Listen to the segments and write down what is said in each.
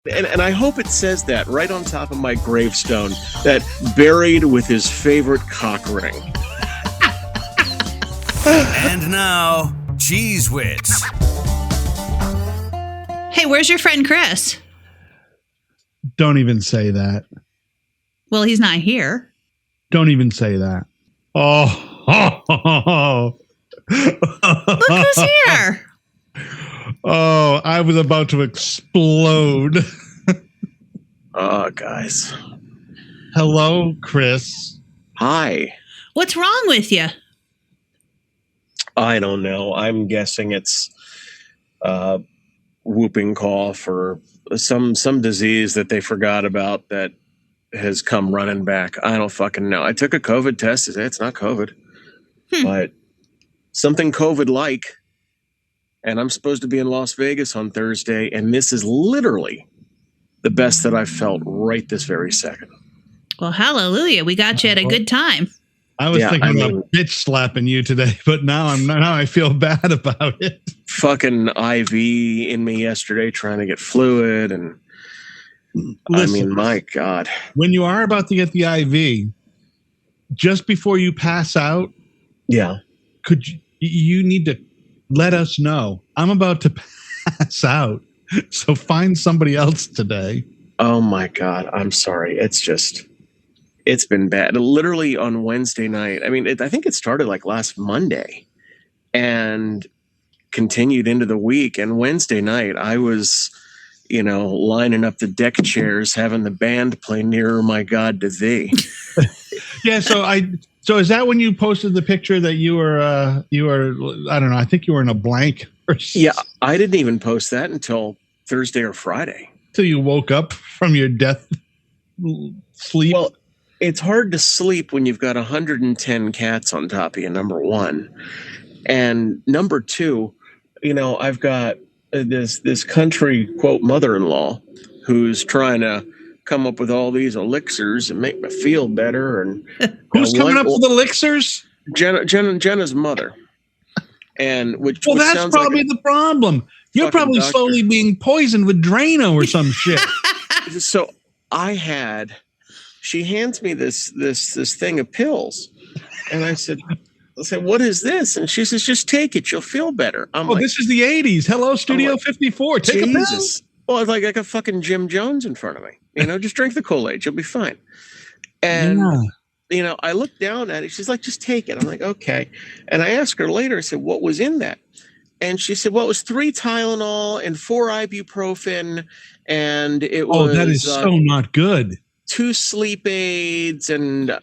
And I hope it says that right on top of my gravestone, that buried with his favorite cock ring. And now, Cheese Wits. Hey, where's your friend Chris? Don't even say that. Well, he's not here. Don't even say that. Oh. Look who's here. Oh, I was about to explode. Oh, guys. Hello, Chris. Hi. What's wrong with you? I don't know. I'm guessing it's whooping cough or some disease that they forgot about that has come running back. I don't fucking know. I took a COVID test. It's not COVID, but something COVID-like. And I'm supposed to be in Las Vegas on Thursday, and this is literally the best that I've felt right this very second. Well, hallelujah. We got you at a good time. I was thinking about bitch slapping you today, but now I feel bad about it. Fucking IV in me yesterday trying to get fluid, and listen, I mean, my God. When you are about to get the IV, just before you pass out, could you need to let us know. I'm about to pass out, so find somebody else today. Oh my God, I'm sorry. It's been bad. Literally on Wednesday night. I mean, I think it started like last Monday and continued into the week. And Wednesday night, I was, lining up the deck chairs, having the band play Nearer My God to Thee. Yeah. So is that when you posted the picture that you were, I don't know, I think you were in a blank or something. Yeah. I didn't even post that until Thursday or Friday. Till you woke up from your death sleep. Well, it's hard to sleep when you've got 110 cats on top of you, number one. And number two, I've got this country, quote, mother-in-law who's trying to come up with all these elixirs and make me feel better. And who's coming up with elixirs? Jenna's mother. And which that's sounds probably the problem. You're probably doctor. slowly being poisoned with Drano or some shit. So she hands me this thing of pills, and I said, what is this? And she says, just take it. You'll feel better. This is the 80s. Hello, Studio 54. Take Jesus. a pill. Well, it's like I got fucking Jim Jones in front of me. Just drink the Kool-Aid. You'll be fine. And, I looked down at it. She's like, just take it. I'm like, okay. And I asked her later, I said, what was in that? And she said, well, it was 3 Tylenol and 4 ibuprofen. And it was... Oh, that is so not good. 2 sleep aids. And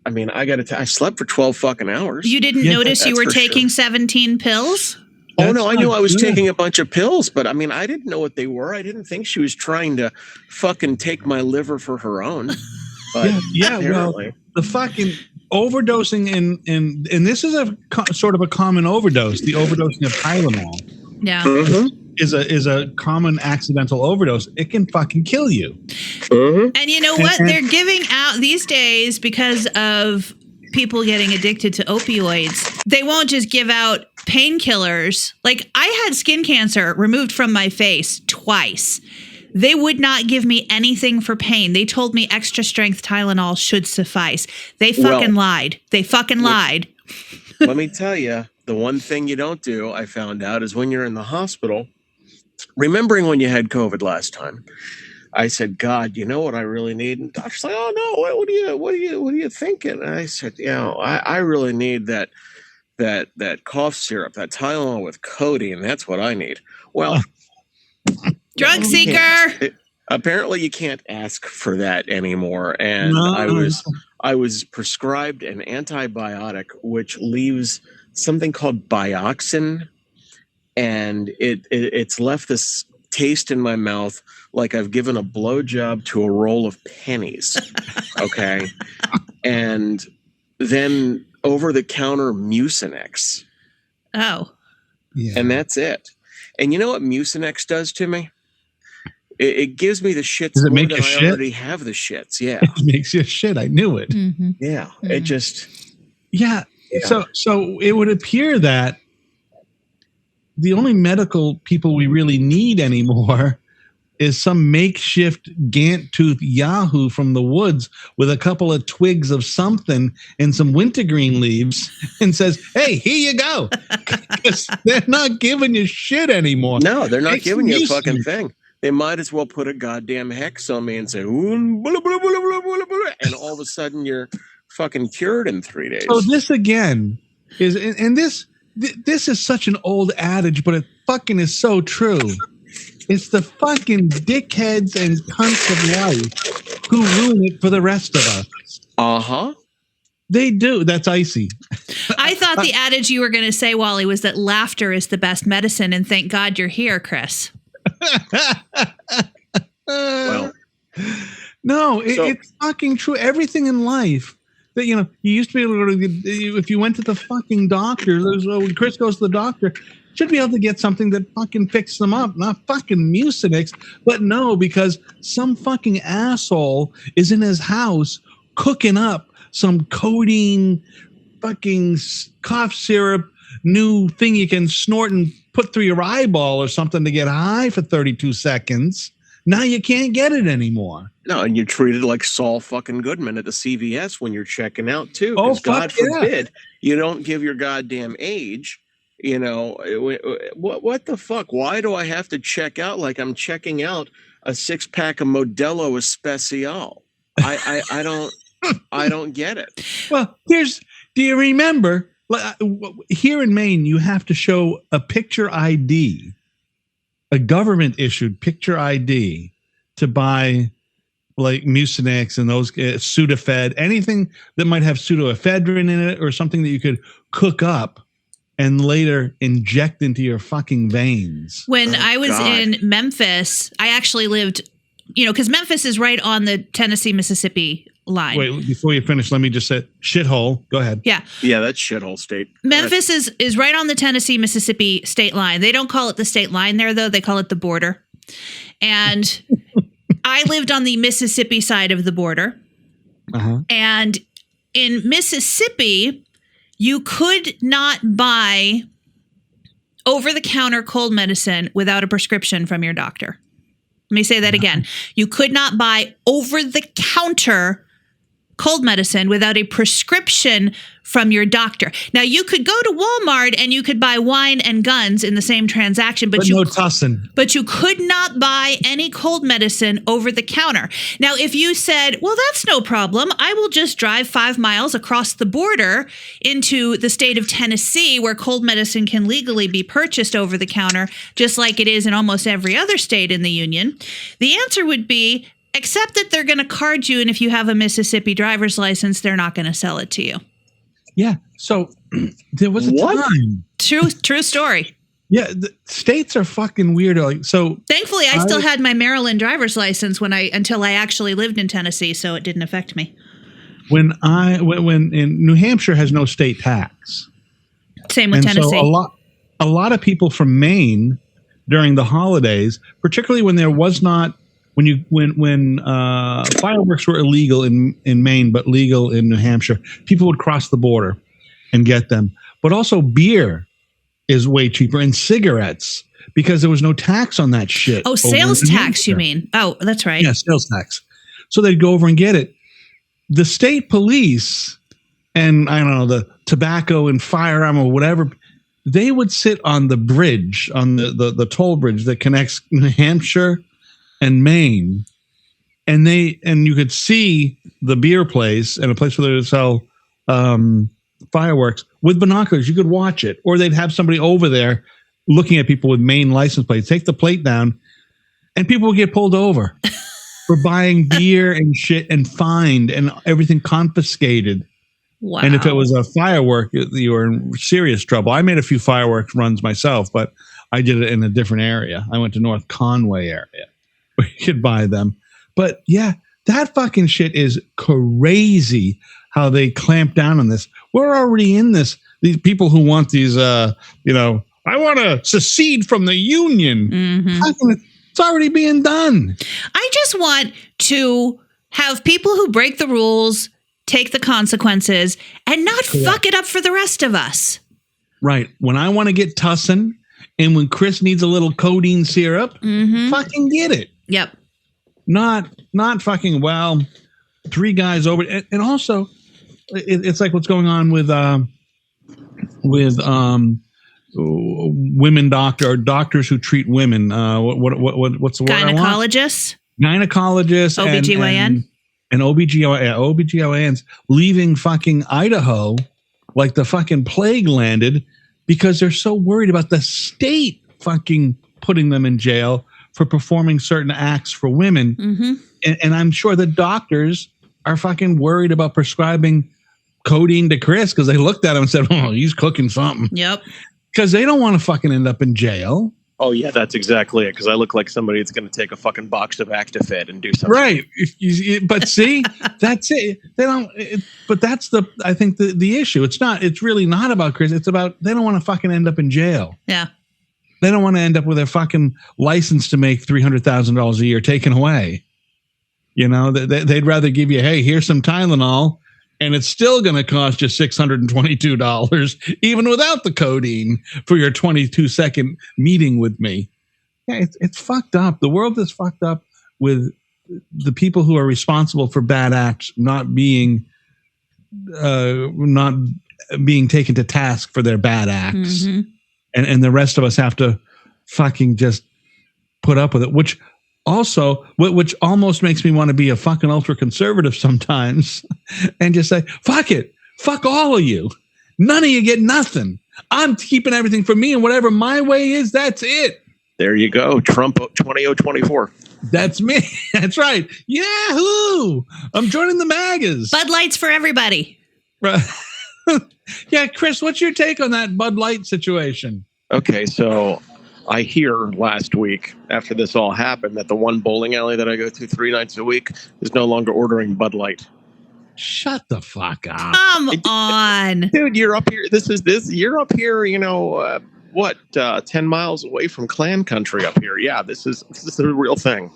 I mean, I slept for 12 fucking hours. You didn't notice you were taking 17 pills? Oh, no, I knew I was taking a bunch of pills, but I mean, I didn't know what they were. I didn't think she was trying to fucking take my liver for her own. But apparently. Well, the fucking overdosing and this is a sort of a common overdose, the overdosing of Tylenol. Yeah. Mm-hmm. Is a common accidental overdose. It can fucking kill you. Mm-hmm. And you know what? They're giving out these days because of people getting addicted to opioids. They won't just give out painkillers. Like, I had skin cancer removed from my face twice. They would not give me anything for pain. They told me extra strength Tylenol should suffice. They fucking lied. They fucking lied. Let me tell you, the one thing you don't do, I found out, is when you're in the hospital, remembering when you had COVID last time, I said, God, you know what I really need? And the doctor's like, oh no, what are you thinking? And I said, I really need that cough syrup, that Tylenol with codeine. That's what I need. Well, drug seeker. Apparently you can't ask for that anymore. And I was prescribed an antibiotic, which leaves something called bioxin. And it's left this taste in my mouth like I've given a blowjob to a roll of pennies. Okay. And then over-the-counter Mucinex. Oh. Yeah. And that's it. And you know what Mucinex does to me? It gives me the shits. Does it make you I shit? already have the shits. Yeah. It makes you shit. I knew it. Mm-hmm. Yeah. Mm-hmm. It just. Yeah. So it would appear that the only medical people we really need anymore is some makeshift Gant tooth Yahoo from the woods with a couple of twigs of something and some wintergreen leaves and says, hey, here you go. Because they're not giving you shit anymore. No, they're not giving you a fucking thing. They might as well put a goddamn hex on me and say, and all of a sudden you're fucking cured in 3 days. So this again is, and this is such an old adage, but it fucking is so true. It's the fucking dickheads and cunts of life who ruin it for the rest of us. Uh-huh. They do. That's icy. I thought the adage you were going to say, Wally, was that laughter is the best medicine, and thank God you're here, Chris. Well, no, it's fucking true. Everything in life that, you used to be able to go to, if you went to the fucking doctor, when Chris goes to the doctor, should be able to get something that fucking fixes them up, not fucking Mucinex. But no, because some fucking asshole is in his house cooking up some codeine fucking cough syrup, new thing you can snort and put through your eyeball or something to get high for 32 seconds. Now you can't get it anymore. No, and you're treated like Saul fucking Goodman at the CVS when you're checking out too. Oh, God forbid you don't give your goddamn age. What the fuck? Why do I have to check out like I'm checking out a 6-pack of Modelo Especial? I don't get it. Well, do you remember here in Maine, you have to show a picture ID, a government issued picture ID to buy like Mucinex and those Sudafed, anything that might have pseudoephedrine in it or something that you could cook up and later inject into your fucking veins. When I was in Memphis, I actually lived, because Memphis is right on the Tennessee-Mississippi line. Wait, before you finish, let me just say shithole. Go ahead. Yeah. Yeah, that's shithole state. Memphis is right on the Tennessee-Mississippi state line. They don't call it the state line there, though. They call it the border. And I lived on the Mississippi side of the border. Uh-huh. And in Mississippi, you could not buy over-the-counter cold medicine without a prescription from your doctor. Let me say that again. You could not buy over-the-counter cold medicine without a prescription from your doctor. Now, you could go to Walmart and you could buy wine and guns in the same transaction, but no tussin. But you could not buy any cold medicine over the counter. Now, if you said, well, that's no problem, I will just drive 5 miles across the border into the state of Tennessee where cold medicine can legally be purchased over the counter, just like it is in almost every other state in the union, the answer would be, except that they're going to card you, and if you have a Mississippi driver's license, they're not going to sell it to you. Yeah. So there was a time. True story. Yeah, the states are fucking weird. Like, so thankfully, I still had my Maryland driver's license until I actually lived in Tennessee, so it didn't affect me. When in New Hampshire has no state tax. Same with Tennessee. So a lot of people from Maine during the holidays, particularly when there was not. When fireworks were illegal in Maine but legal in New Hampshire, people would cross the border and get them. But also beer is way cheaper, and cigarettes, because there was no tax on that shit. Oh, sales tax, you mean? Oh, that's right. Yeah, sales tax. So they'd go over and get it. The state police and, I don't know, the tobacco and firearm or whatever, they would sit on the bridge, on the toll bridge that connects New Hampshire and Maine, and you could see the beer place and a place where they would sell fireworks with binoculars. You could watch it, or they'd have somebody over there looking at people with Maine license plates, take the plate down, and people would get pulled over for buying beer and shit and fined and everything confiscated. Wow. And if it was a firework, you were in serious trouble. I made a few fireworks runs myself, but I did it in a different area. I went to North Conway area. You could buy them. But yeah, that fucking shit is crazy how they clamp down on this. We're already in this. These people who want these, I want to secede from the union. Mm-hmm. It's already being done. I just want to have people who break the rules take the consequences and not fuck it up for the rest of us. Right. When I want to get tussin, and when Chris needs a little codeine syrup, fucking get it. Yep. Not fucking well. 3 guys over, and also it's like what's going on with women doctors who treat women. What's the word I want? Gynecologists, OBGYN, and OBGYNs leaving fucking Idaho like the fucking plague landed because they're so worried about the state fucking putting them in jail for performing certain acts for women. Mm-hmm. And I'm sure the doctors are fucking worried about prescribing codeine to Chris because they looked at him and said, oh, he's cooking something. Yep. Because they don't want to fucking end up in jail. Oh, yeah, that's exactly it. Because I look like somebody that's going to take a fucking box of Actifed and do something. Right. But see, that's it. They don't. But that's I think the issue. It's really not about Chris. It's about they don't want to fucking end up in jail. Yeah. They don't want to end up with their fucking license to make $300,000 a year taken away. You know, they'd rather give you, hey, here's some Tylenol, and it's still going to cost you $622, even without the codeine, for your 22-second meeting with me. Yeah, it's fucked up. The world is fucked up with the people who are responsible for bad acts not being taken to task for their bad acts. Mm-hmm. And the rest of us have to fucking just put up with it, which almost makes me want to be a fucking ultra conservative sometimes and just say, fuck it. Fuck all of you. None of you get nothing. I'm keeping everything for me, and whatever my way is, that's it. There you go. Trump 2024. That's me. That's right. Yahoo! I'm joining the MAGAs. Bud Light's for everybody. Right. Yeah, Chris, what's your take on that Bud Light situation? Okay, so I hear last week after this all happened that the one bowling alley that I go to 3 nights a week is no longer ordering Bud Light. Shut the fuck up. Come on. Dude, you're up here. You're up here, 10 miles away from Clan Country up here. Yeah, this is a real thing.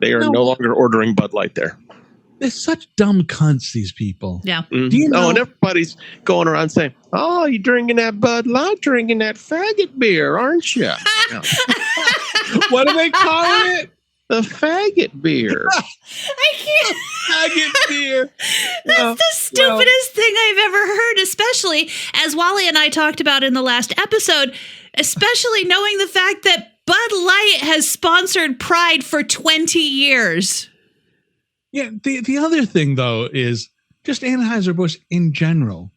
They are no longer ordering Bud Light there. They're such dumb cunts, these people. Yeah. Mm-hmm. Do you know? Oh, and everybody's going around saying, oh, you're drinking that Bud Light, drinking that faggot beer, aren't you? What are they calling it? The faggot beer. I can't. Faggot beer. That's the stupidest thing I've ever heard, especially as Wally and I talked about in the last episode, especially knowing the fact that Bud Light has sponsored Pride for 20 years. Yeah, the other thing, though, is just Anheuser-Busch in general.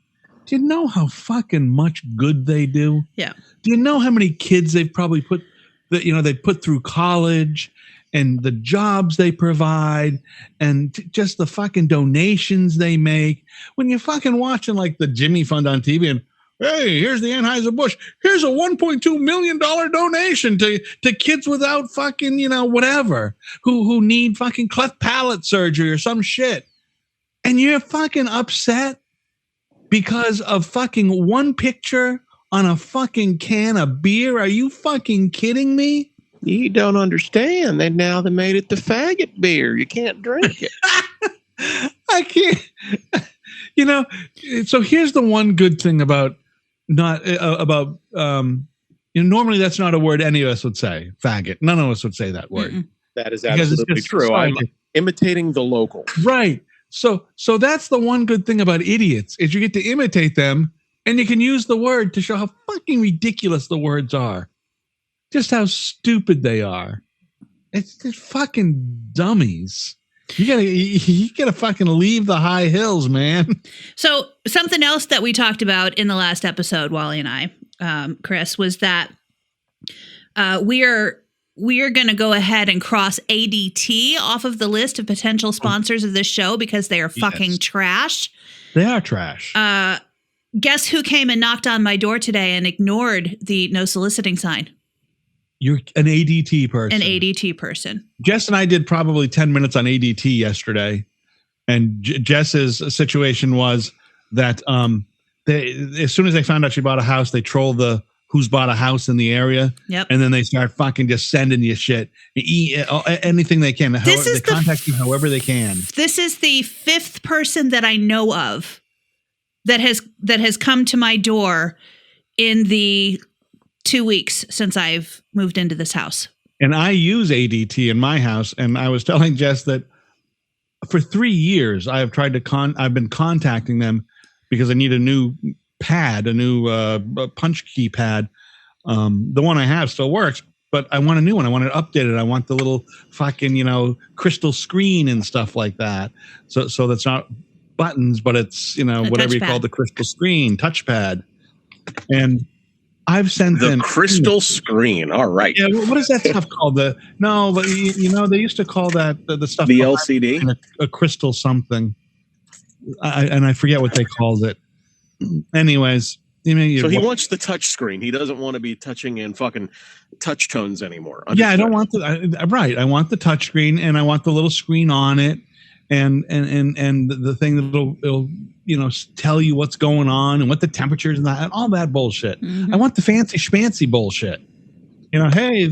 Do you know how fucking much good they do? Yeah. Do you know how many kids they've probably put through college, and the jobs they provide, and just the fucking donations they make? When you're fucking watching like the Jimmy Fund on TV and, hey, here's the Anheuser-Busch. Here's a $1.2 million donation to kids without fucking, whatever, who need fucking cleft palate surgery or some shit. And you're fucking upset because of fucking one picture on a fucking can of beer? Are you fucking kidding me? You don't understand. They made it the faggot beer. You can't drink it. I can't. So here's the one good thing about normally that's not a word any of us would say. Faggot. None of us would say that word. Mm-mm. That is absolutely true. I'm imitating the local. Right. So that's the one good thing about idiots is you get to imitate them, and you can use the word to show how fucking ridiculous the words are. Just how stupid they are. It's just fucking dummies. You gotta fucking leave the high hills, man. So something else that we talked about in the last episode, Wally and I, Chris, was that we are going to go ahead and cross ADT off of the list of potential sponsors of this show because they are fucking trash. They are trash. Guess who came and knocked on my door today and ignored the no soliciting sign? You're an ADT person. An ADT person. Jess and I did probably 10 minutes on ADT yesterday. And Jess's situation was that as soon as they found out she bought a house, they troll the who's bought a house in the area. Yep. And then they start fucking just sending you shit. Anything they can. They contact you however they can. This is the 5th person that I know of that has come to my door in the 2 weeks since I've moved into this house. And I use ADT in my house. And I was telling Jess that for 3 years, I have tried to I've been contacting them because I need a new pad, a new punch key pad. The one I have still works, but I want a new one. I want it updated. I want the little fucking, crystal screen and stuff like that. So that's not buttons, but it's, whatever you call the crystal screen, touchpad. And I've sent them the crystal screen. All right. Yeah. What is that stuff called? But they used to call that the stuff. The LCD? A crystal something. I forget what they called it. Anyways. So he wants the touch screen. He doesn't want to be touching in fucking touch tones anymore. Yeah, I don't want right. I want the touch screen, and I want the little screen on it, and the thing that'll tell you what's going on and what the temperatures and all that bullshit. Mm-hmm. I want the fancy schmancy bullshit. Hey,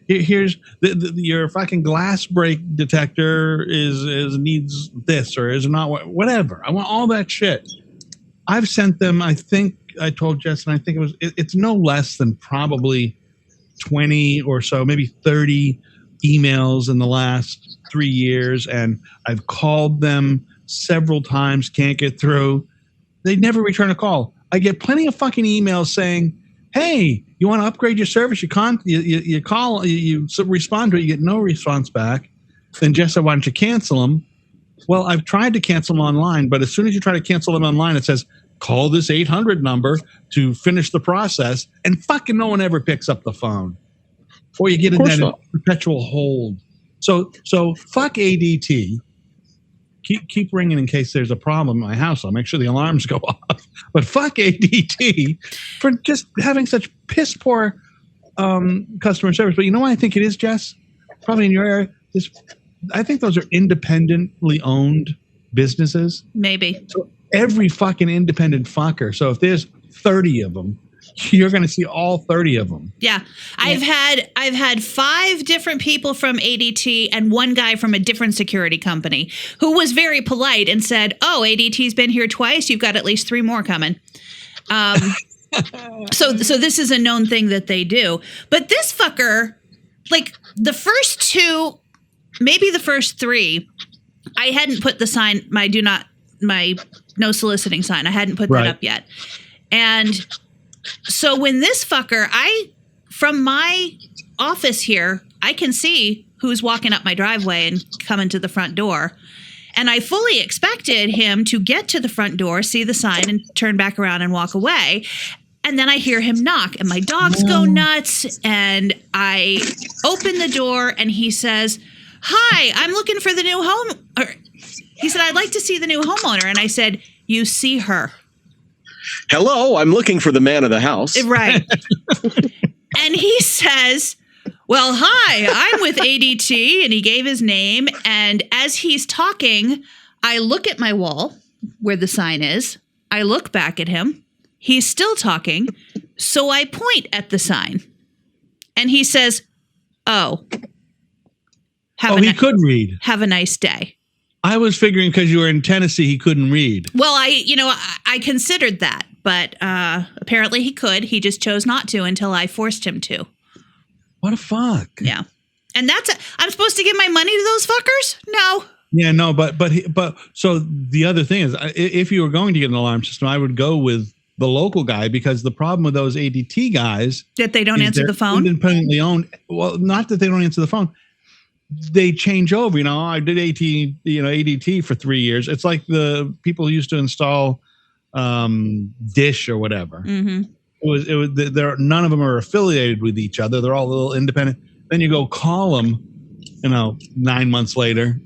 here's your fucking glass break detector needs this or is not whatever. I want all that shit. I've sent them. I think I told Jess, and I think it's no less than probably 20 or so, maybe 30 emails in the last 3 years. And I've called them several times, can't get through. They never return a call. I get plenty of fucking emails saying, hey, you want to upgrade your service? You call, you respond to it, you get no response back. Then Jess said, why don't you cancel them? Well, I've tried to cancel them online, but as soon as you try to cancel them online, it says, call this 800 number to finish the process, and fucking no one ever picks up the phone. Or you get in that perpetual hold. So fuck ADT. Keep ringing in case there's a problem in my house. I'll make sure the alarms go off. But fuck ADT for just having such piss poor customer service. But you know what I think it is, Jess? Probably in your area. I think those are independently owned businesses. Maybe. So every fucking independent fucker. So if there's 30 of them, you're going to see all 30 of them. Yeah. I've had 5 different people from ADT and one guy from a different security company who was very polite and said, oh, ADT's been here twice. You've got at least 3 more coming. So this is a known thing that they do. But this fucker, like the first 2, maybe the first 3, I hadn't put the sign, my no soliciting sign. I hadn't put that up yet. And so when this fucker, from my office here, I can see who's walking up my driveway and coming to the front door. And I fully expected him to get to the front door, see the sign, and turn back around and walk away. And then I hear him knock, and my dogs go nuts. And I open the door, and he says, hi, I'm looking for the new home. He said, I'd like to see the new homeowner. And I said, you see her. Hello, I'm looking for the man of the house. Right. And he says, well, hi, I'm with ADT. And he gave his name. And as he's talking, I look at my wall where the sign is. I look back at him. He's still talking. So I point at the sign. And he says, oh. He could read. Have a nice day. I was figuring because you were in Tennessee, he couldn't read. Well, I considered that, but apparently he could. He just chose not to until I forced him to. What a fuck. Yeah. And I'm supposed to give my money to those fuckers? No. Yeah, no, but so the other thing is, if you were going to get an alarm system, I would go with the local guy, because the problem with those ADT guys that they don't answer the phone. Independently owned. Well, not that they don't answer the phone. They change over. I did ADT for 3 years. It's like the people who used to install Dish or whatever. Mm-hmm. It was none of them are affiliated with each other. They're all a little independent. Then you go call them, 9 months later.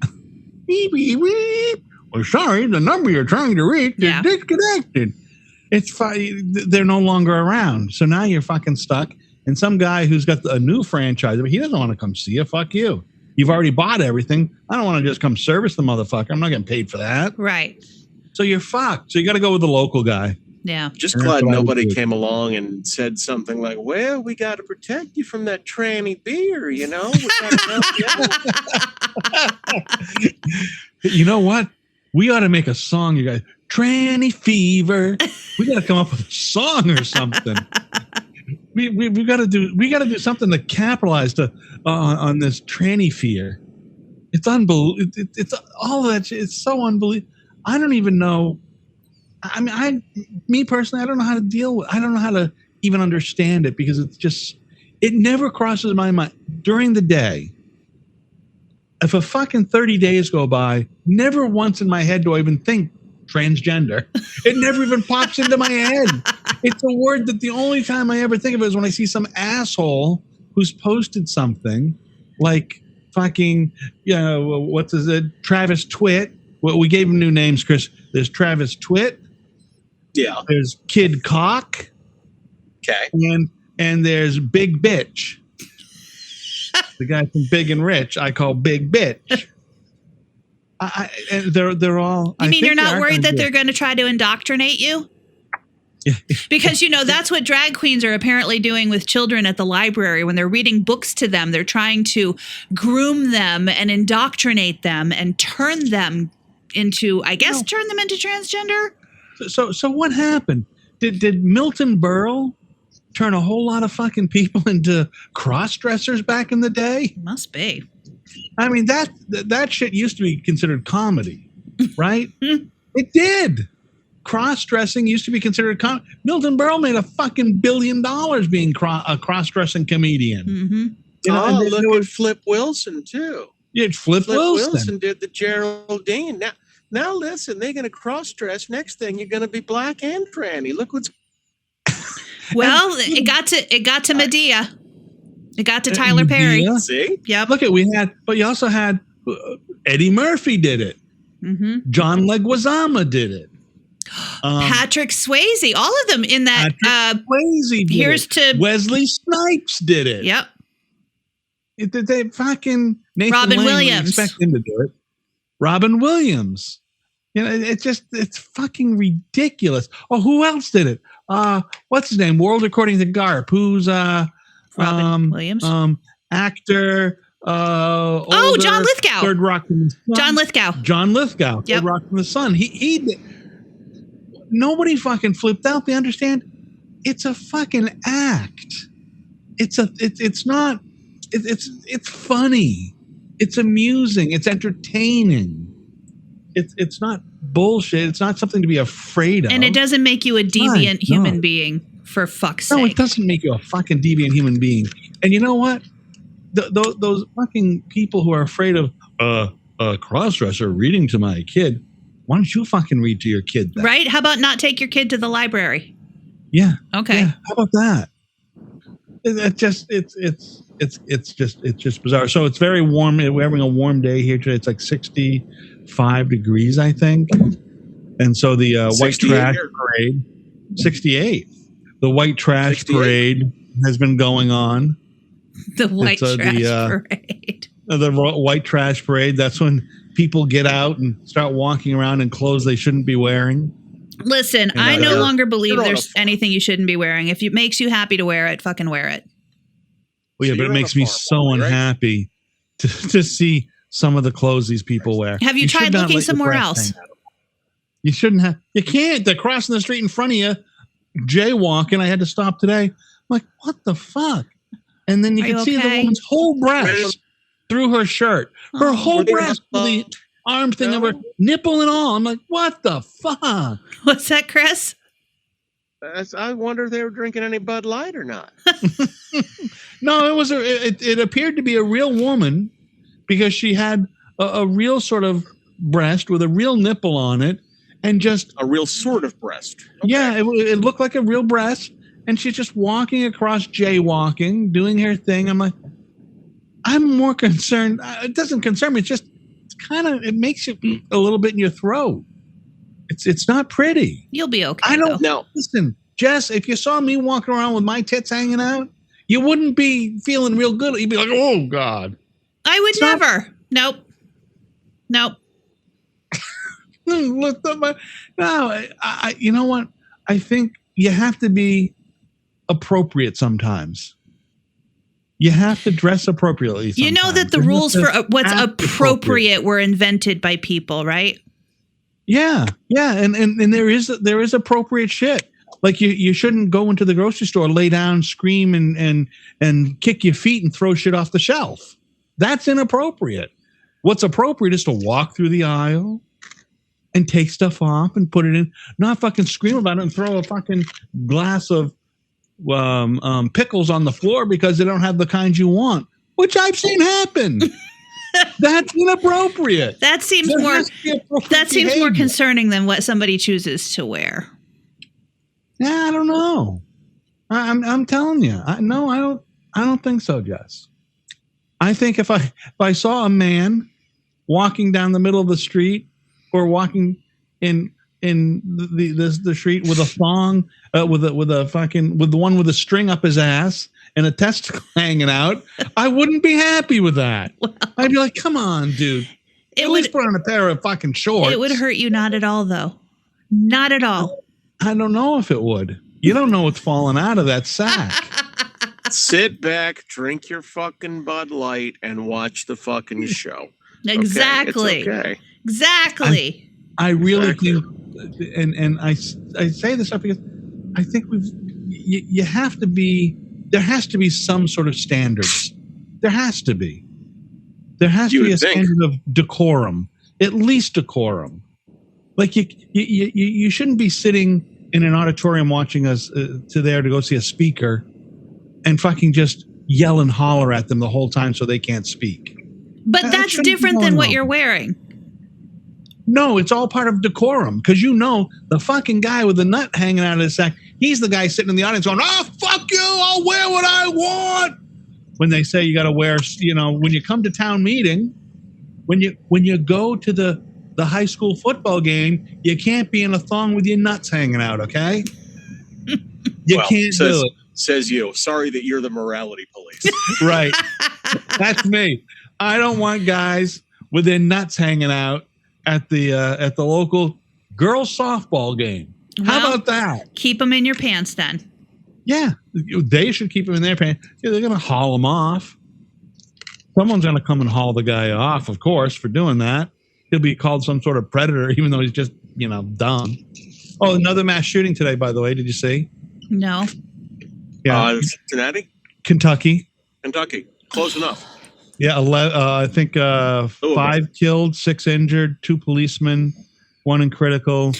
Beep, beep, beep. Well, sorry, the number you're trying to reach is disconnected. It's fine. They're no longer around. So now you're fucking stuck. And some guy who's got a new franchise, he doesn't want to come see you. Fuck you. You've already bought everything. I don't want to just come service the motherfucker. I'm not getting paid for that. Right. So you're fucked. So you got to go with the local guy. Yeah. Just glad nobody came along and said something like, well, we got to protect you from that tranny beer, We got to help you out. You know what? We ought to make a song, you guys. Tranny fever. We got to come up with a song or something. we got to do something to capitalize on this tranny fear. It's unbelievable. It's all of that. It's so unbelievable. I don't even know. I mean, me personally, I don't know how to deal with. I don't know how to even understand it because it never crosses my mind during the day. If a fucking 30 days go by, never once in my head do I even think transgender. It never even pops into my head. It's a word that the only time I ever think of it is when I see some asshole who's posted something like fucking, what's it? Travis Twit. Well, we gave him new names, Chris. There's Travis Twit. Yeah. There's Kid Cock. Okay. And there's Big Bitch. The guy from Big and Rich, I call Big Bitch. And they're all. You mean you're not worried that they're going to try to indoctrinate you? Yeah. Because, that's what drag queens are apparently doing with children at the library. When they're reading books to them, they're trying to groom them and indoctrinate them and turn them into, turn them into transgender. So what happened? Did Milton Berle turn a whole lot of fucking people into cross-dressers back in the day? Must be. I mean, that shit used to be considered comedy, right? It did. Cross-dressing used to be considered comedy. Milton Berle made a fucking $1 billion being a cross-dressing comedian. Mm-hmm. Look at Flip Wilson, too. Yeah, Flip Wilson did the Geraldine. Now listen, they're going to cross-dress. Next thing, you're going to be black and tranny. Look what's... Well, it got to Medea. It got to Tyler Perry. See? Yep. Look but you also had Eddie Murphy did it. Mm-hmm. John Leguizamo did it. Patrick Swayze, all of them in that. Swayze did it. Wesley Snipes did it. Yep. They fucking Nathan Robin Lane, Williams. Expect him to do it. Robin Williams. It's fucking ridiculous. Oh, who else did it? What's his name? World According to Garp. Who's Robin Williams? Actor. John Lithgow. Third Rock from the Sun. John Lithgow. Yep. Third Rock from the Sun. He did. Nobody fucking flipped out. They understand. It's a fucking act. It's funny. It's amusing. It's entertaining. It's not bullshit. It's not something to be afraid of. And it doesn't make you a deviant human being, for fuck's sake. No, it doesn't make you a fucking deviant human being. And you know what? Those fucking people who are afraid of a cross-dresser reading to my kid, why don't you fucking read to your kid then? Right? How about not take your kid to the library? Yeah. Okay. Yeah. How about that? It's just bizarre. So it's very warm. We're having a warm day here today. It's like 65 degrees, I think. And so the white trash parade, 68. The white trash 68. Parade has been going on. The white trash parade. The white trash parade. That's when people get out and start walking around in clothes they shouldn't be wearing. Listen, I no longer believe there's anything you shouldn't be wearing. If it makes you happy to wear it, fucking wear it. Well, yeah, but it makes me so unhappy to see some of the clothes these people wear. Have you tried looking somewhere else? You shouldn't have. You can't. They're crossing the street in front of you, jaywalking. I had to stop today. I'm like, what the fuck? And then you can see the woman's whole breast through her shirt. Her whole breast with the arm thing of her nipple and all. I'm like, what the fuck? What's that, Chris? I wonder if they were drinking any Bud Light or not. No, it appeared to be a real woman because she had a real sort of breast with a real nipple on it and just a real sort of breast. Okay. Yeah, it looked like a real breast, and she's just walking across, jaywalking, doing her thing. I'm like, I'm more concerned. It doesn't concern me. It's kind of, it makes you a little bit in your throat. It's not pretty. You'll be okay. I don't know. Listen, Jess, if you saw me walking around with my tits hanging out, you wouldn't be feeling real good. You'd be like, oh, God. I would never. Nope. No, you know what? I think you have to be appropriate sometimes. You have to dress appropriately sometimes. You know that the rules for what's appropriate were invented by people, right? Yeah, and there is appropriate shit. Like you shouldn't go into the grocery store, lay down, scream, and kick your feet and throw shit off the shelf. That's inappropriate. What's appropriate is to walk through the aisle and take stuff off and put it in, not fucking scream about it and throw a fucking glass of pickles on the floor because they don't have the kind you want, which I've seen happen. That's inappropriate. That seems more concerning than what somebody chooses to wear. Yeah, I don't know. I'm telling you. I don't think so, Jess. I think if I saw a man walking down the middle of the street or walking in the street with a thong, with the one with a string up his ass and a testicle hanging out, I wouldn't be happy with that. Well, I'd be like, come on, dude. At least put on a pair of fucking shorts. It would hurt you not at all, though. Not at all. I don't know if it would. You don't know what's falling out of that sack. Sit back, drink your fucking Bud Light, and watch the fucking show. Exactly. Okay? It's okay. Exactly. I really think, and I say this up because I think you have to be, there has to be some sort of standards. There has to be. There has to be a standard of decorum, at least decorum. Like you shouldn't be sitting in an auditorium watching us to go see a speaker and fucking just yell and holler at them the whole time so they can't speak. But that's different than what you're wearing. No, it's all part of decorum because the fucking guy with the nut hanging out of his sack, he's the guy sitting in the audience going, "Oh, fuck you, I'll wear what I want." When they say you got to wear, when you come to town meeting, when you go to the high school football game, you can't be in a thong with your nuts hanging out, okay? You can't do it. Says you. Sorry that you're the morality police. Right. That's me. I don't want guys with their nuts hanging out at the local girls softball game. How about that? Keep them in your pants then. Yeah, they should keep them in their pants. Yeah, they're going to haul them off. Someone's going to come and haul the guy off, of course, for doing that. He'll be called some sort of predator, even though he's just, dumb. Oh, another mass shooting today, by the way. Did you see? No. Yeah. Cincinnati? Kentucky. Close enough. Yeah, I think 5 killed, 6 injured, 2 policemen, 1 in critical.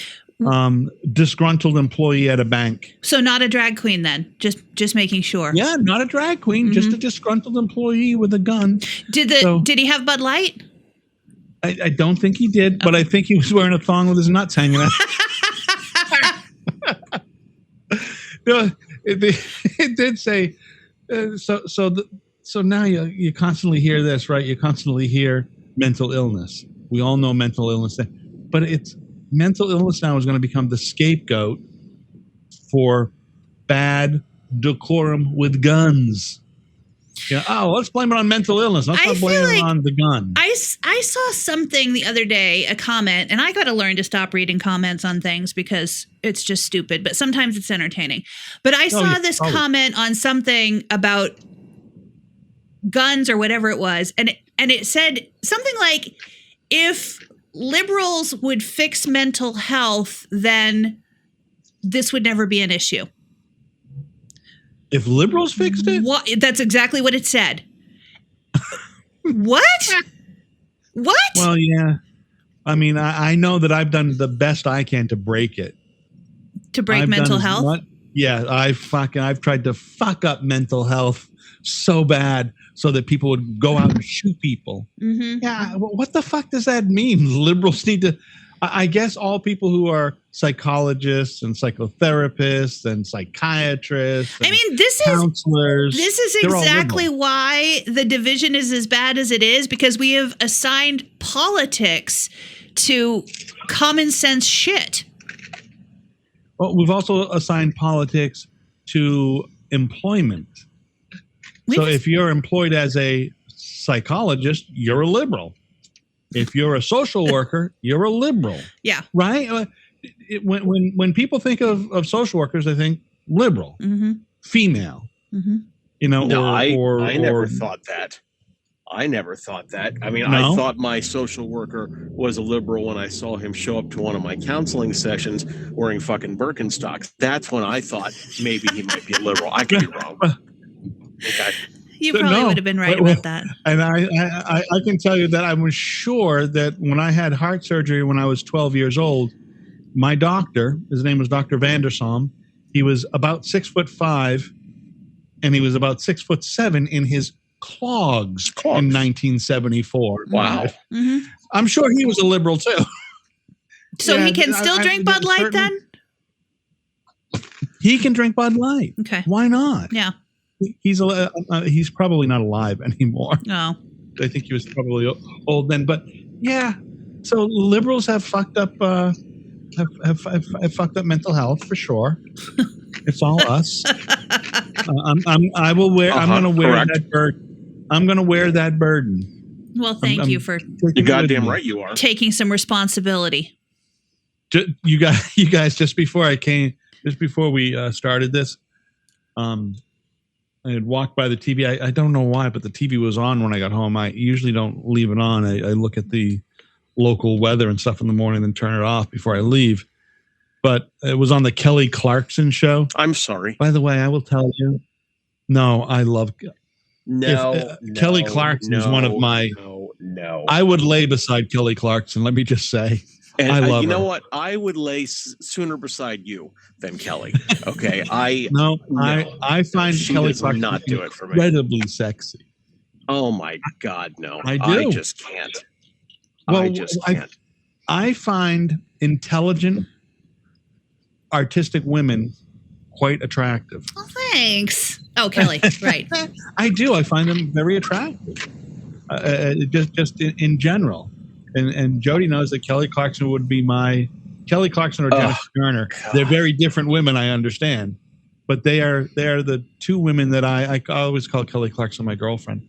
Disgruntled employee at a bank. So not a drag queen then, just making sure. Yeah, not a drag queen, just a disgruntled employee with a gun. Did he have Bud Light? I don't think he did, but I think he was wearing a thong with his nuts hanging out. It did say so now you constantly hear this, right? You constantly hear mental illness. We all know mental illness, but it's mental illness now is going to become the scapegoat for bad decorum with guns. Yeah. Oh, let's blame it on mental illness. Let's not blame it on the gun. I saw something the other day, a comment, and I got to learn to stop reading comments on things because it's just stupid, but sometimes it's entertaining. But I saw this comment on something about guns or whatever it was, and it said something like, if liberals would fix mental health, then this would never be an issue. If liberals fixed it? What? That's exactly what it said. What? Well, yeah. I mean, I know that I've done the best I can to break it. To break mental health? Yeah, I've tried to fuck up mental health so bad so that people would go out and shoot people. Mm-hmm. Yeah, what the fuck does that mean? Liberals need to... I guess all people who are psychologists and psychotherapists and psychiatrists and counselors. This is exactly why the division is as bad as it is, because we have assigned politics to common sense shit. Well, we've also assigned politics to employment. So if you're employed as a psychologist, you're a liberal. If you're a social worker, you're a liberal. Yeah. Right? When people think of social workers, they think liberal, female. Mm-hmm. I never thought that. I never thought that. I mean, No? I thought my social worker was a liberal when I saw him show up to one of my counseling sessions wearing fucking Birkenstocks. That's when I thought maybe he might be a liberal. I could be wrong. Okay. You probably would have been right about that. And I can tell you that I was sure that when I had heart surgery when I was 12 years old, my doctor, his name was Dr. Vandersom, he was about 6'5", and he was about 6'7" in his clogs in 1974. Wow. Mm-hmm. I'm sure he was a liberal too. So he can still drink Bud Light then? He can drink Bud Light. Okay. Why not? Yeah. He's probably not alive anymore. Oh. I think he was probably old then. But yeah, so liberals have fucked up have fucked up mental health for sure. It's all us. I'm going to wear correct. that burden. I'm going to wear that burden. Well, thank you for You're goddamn right you are. taking some responsibility. You guys, just before we started this, I had walked by the TV. I don't know why, but the TV was on when I got home. I usually don't leave it on. I look at the local weather and stuff in the morning, then turn it off before I leave. But it was on the Kelly Clarkson show. I'm sorry. By the way, I will tell you. No, I love. Kelly Clarkson is one of my. No. I would lay beside Kelly Clarkson. Let me just say. And I love her. You know what? I would lay sooner beside you than Kelly. Okay, I find she Kelly does Clarkson not do it for me. incredibly sexy. Oh my God, no! I do. I just can't. Well, I just can't. I find intelligent, artistic women quite attractive. Oh, thanks. Oh, Kelly, right. I do. I find them very attractive. Just in general. And Jody knows that Kelly Clarkson would be Kelly Clarkson or Jennifer Garner. They're very different women, I understand. But they are the two women that I always call Kelly Clarkson my girlfriend.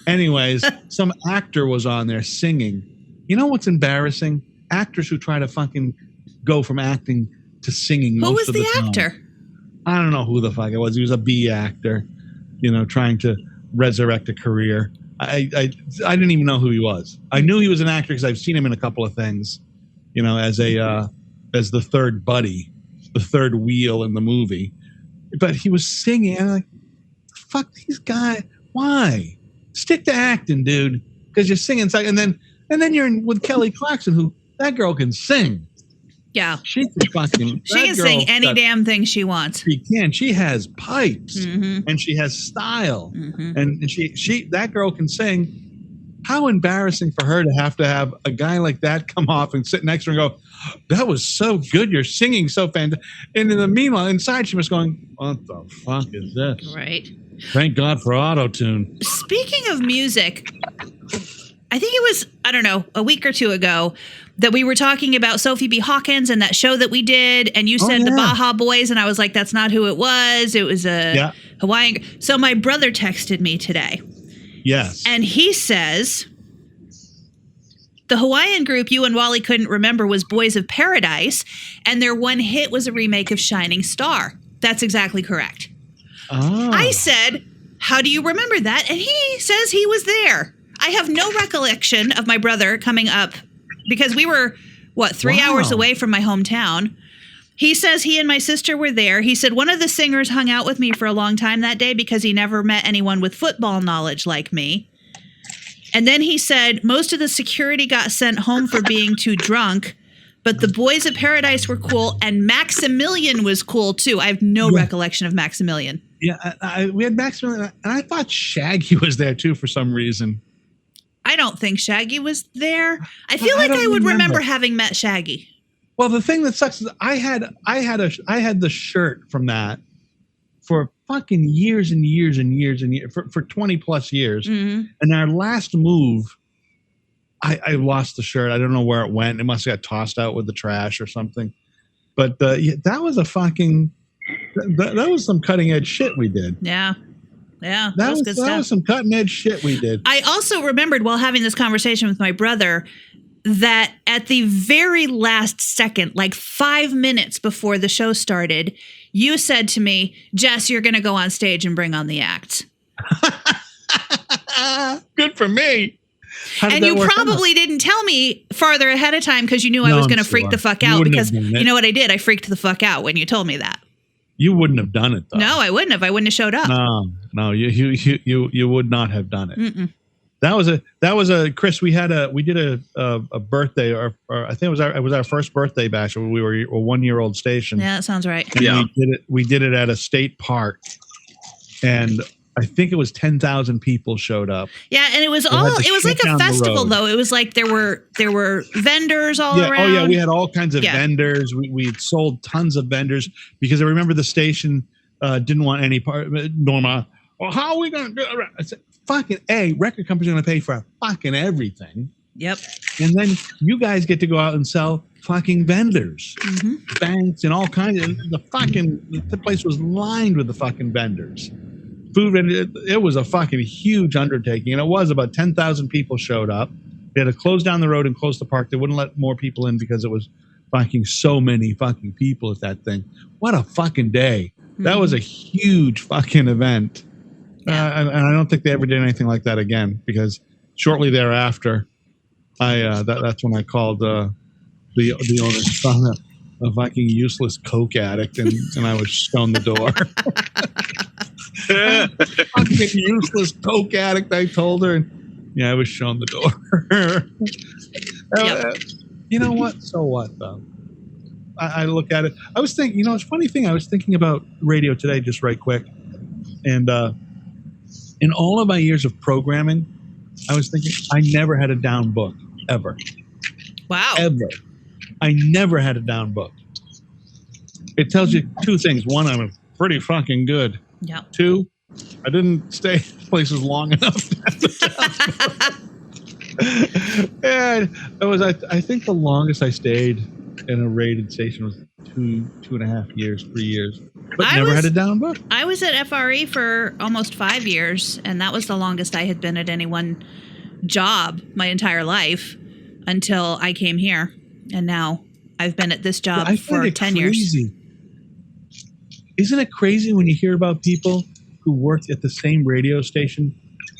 Anyways, some actor was on there singing. You know what's embarrassing? Actors who try to fucking go from acting to singing Who most was of the the time. actor? I don't know who the fuck it was. He was a B actor, trying to resurrect a career. I didn't even know who he was. I knew he was an actor because I've seen him in a couple of things, as the third buddy, the third wheel in the movie. But he was singing, and I'm like, fuck these guys. Why? Stick to acting, dude, because you're singing. And then you're with Kelly Clarkson, who that girl can sing. Yeah. She can sing any damn thing she wants. She can. She has pipes and she has style. And she that girl can sing. How embarrassing for her to have a guy like that come off and sit next to her and go, that was so good. You're singing so fantastic. And in the meanwhile, inside she was going, what the fuck is this? Right. Thank God for auto-tune. Speaking of music, I think it was, I don't know, a week or two ago that we were talking about Sophie B. Hawkins and that show that we did. And you said the Baja Boys. And I was like, that's not who it was. It was a Hawaiian. So my brother texted me today. Yes. And he says, the Hawaiian group you and Wally couldn't remember was Boys of Paradise. And their one hit was a remake of Shining Star. That's exactly correct. Oh. I said, how do you remember that? And he says he was there. I have no recollection of my brother coming up because we were, 3 hours away from my hometown. He says he and my sister were there. He said one of the singers hung out with me for a long time that day because he never met anyone with football knowledge like me. And then he said most of the security got sent home for being too drunk, but the Boys of Paradise were cool and Maximilian was cool too. I have no recollection of Maximilian. Yeah, we had Maximilian, and I thought Shaggy was there too for some reason. I don't think Shaggy was there. I feel like I would remember having met Shaggy. Well, the thing that sucks is I had the shirt from that for fucking years and years and years and years for 20 plus years. Mm-hmm. And our last move, I lost the shirt. I don't know where it went. It must have got tossed out with the trash or something. But that was that was some cutting edge shit we did. Yeah. Yeah, that was good stuff. That was some cutting edge shit we did. I also remembered while having this conversation with my brother that at the very last second, like 5 minutes before the show started, you said to me, Jess, you're going to go on stage and bring on the act. Good for me. And you probably didn't tell me farther ahead of time because you knew I was going to freak the fuck out. Because you know what I did? I freaked the fuck out when you told me that. You wouldn't have done it, though. No, I wouldn't have. I wouldn't have showed up. No, you would not have done it. Mm-mm. That was a Chris. We did a birthday, or I think it was our first birthday bash. We were a 1-year-old station. Yeah, that sounds right. And yeah, we did it at a state park, and I think it was 10,000 people showed up. Yeah, and it was like a festival though. It was like there were vendors all around. Oh yeah, we had all kinds of vendors. We had sold tons of vendors because I remember the station didn't want any part. Norma, well, how are we going to do it? I said, fucking record companies are going to pay for fucking everything. Yep. And then you guys get to go out and sell fucking vendors, banks, and all kinds of the place was lined with the fucking vendors. Food, and it was a fucking huge undertaking, and it was about 10,000 people showed up. They had to close down the road and close the park. They wouldn't let more people in because it was fucking so many fucking people at that thing. What a fucking day! That was a huge fucking event, and I don't think they ever did anything like that again because shortly thereafter, that's when I called the owner's son a fucking useless coke addict, and I was shown the door. Fucking useless coke addict, I told her, and I was shown the door. You know what? So what, though? I look at it. I was thinking, it's a funny thing. I was thinking about radio today, just right quick, and in all of my years of programming, I was thinking I never had a down book ever. Wow. Ever. I never had a down book. It tells you two things. One, I'm pretty fucking good. Yeah. Two, I didn't stay places long enough. And it was, I think the longest I stayed in a rated station was 2.5 years, 3 years, but never had a down book. I was at FRE for almost 5 years, and that was the longest I had been at any one job my entire life until I came here. And now I've been at this job for 10 years. Isn't it crazy when you hear about people who worked at the same radio station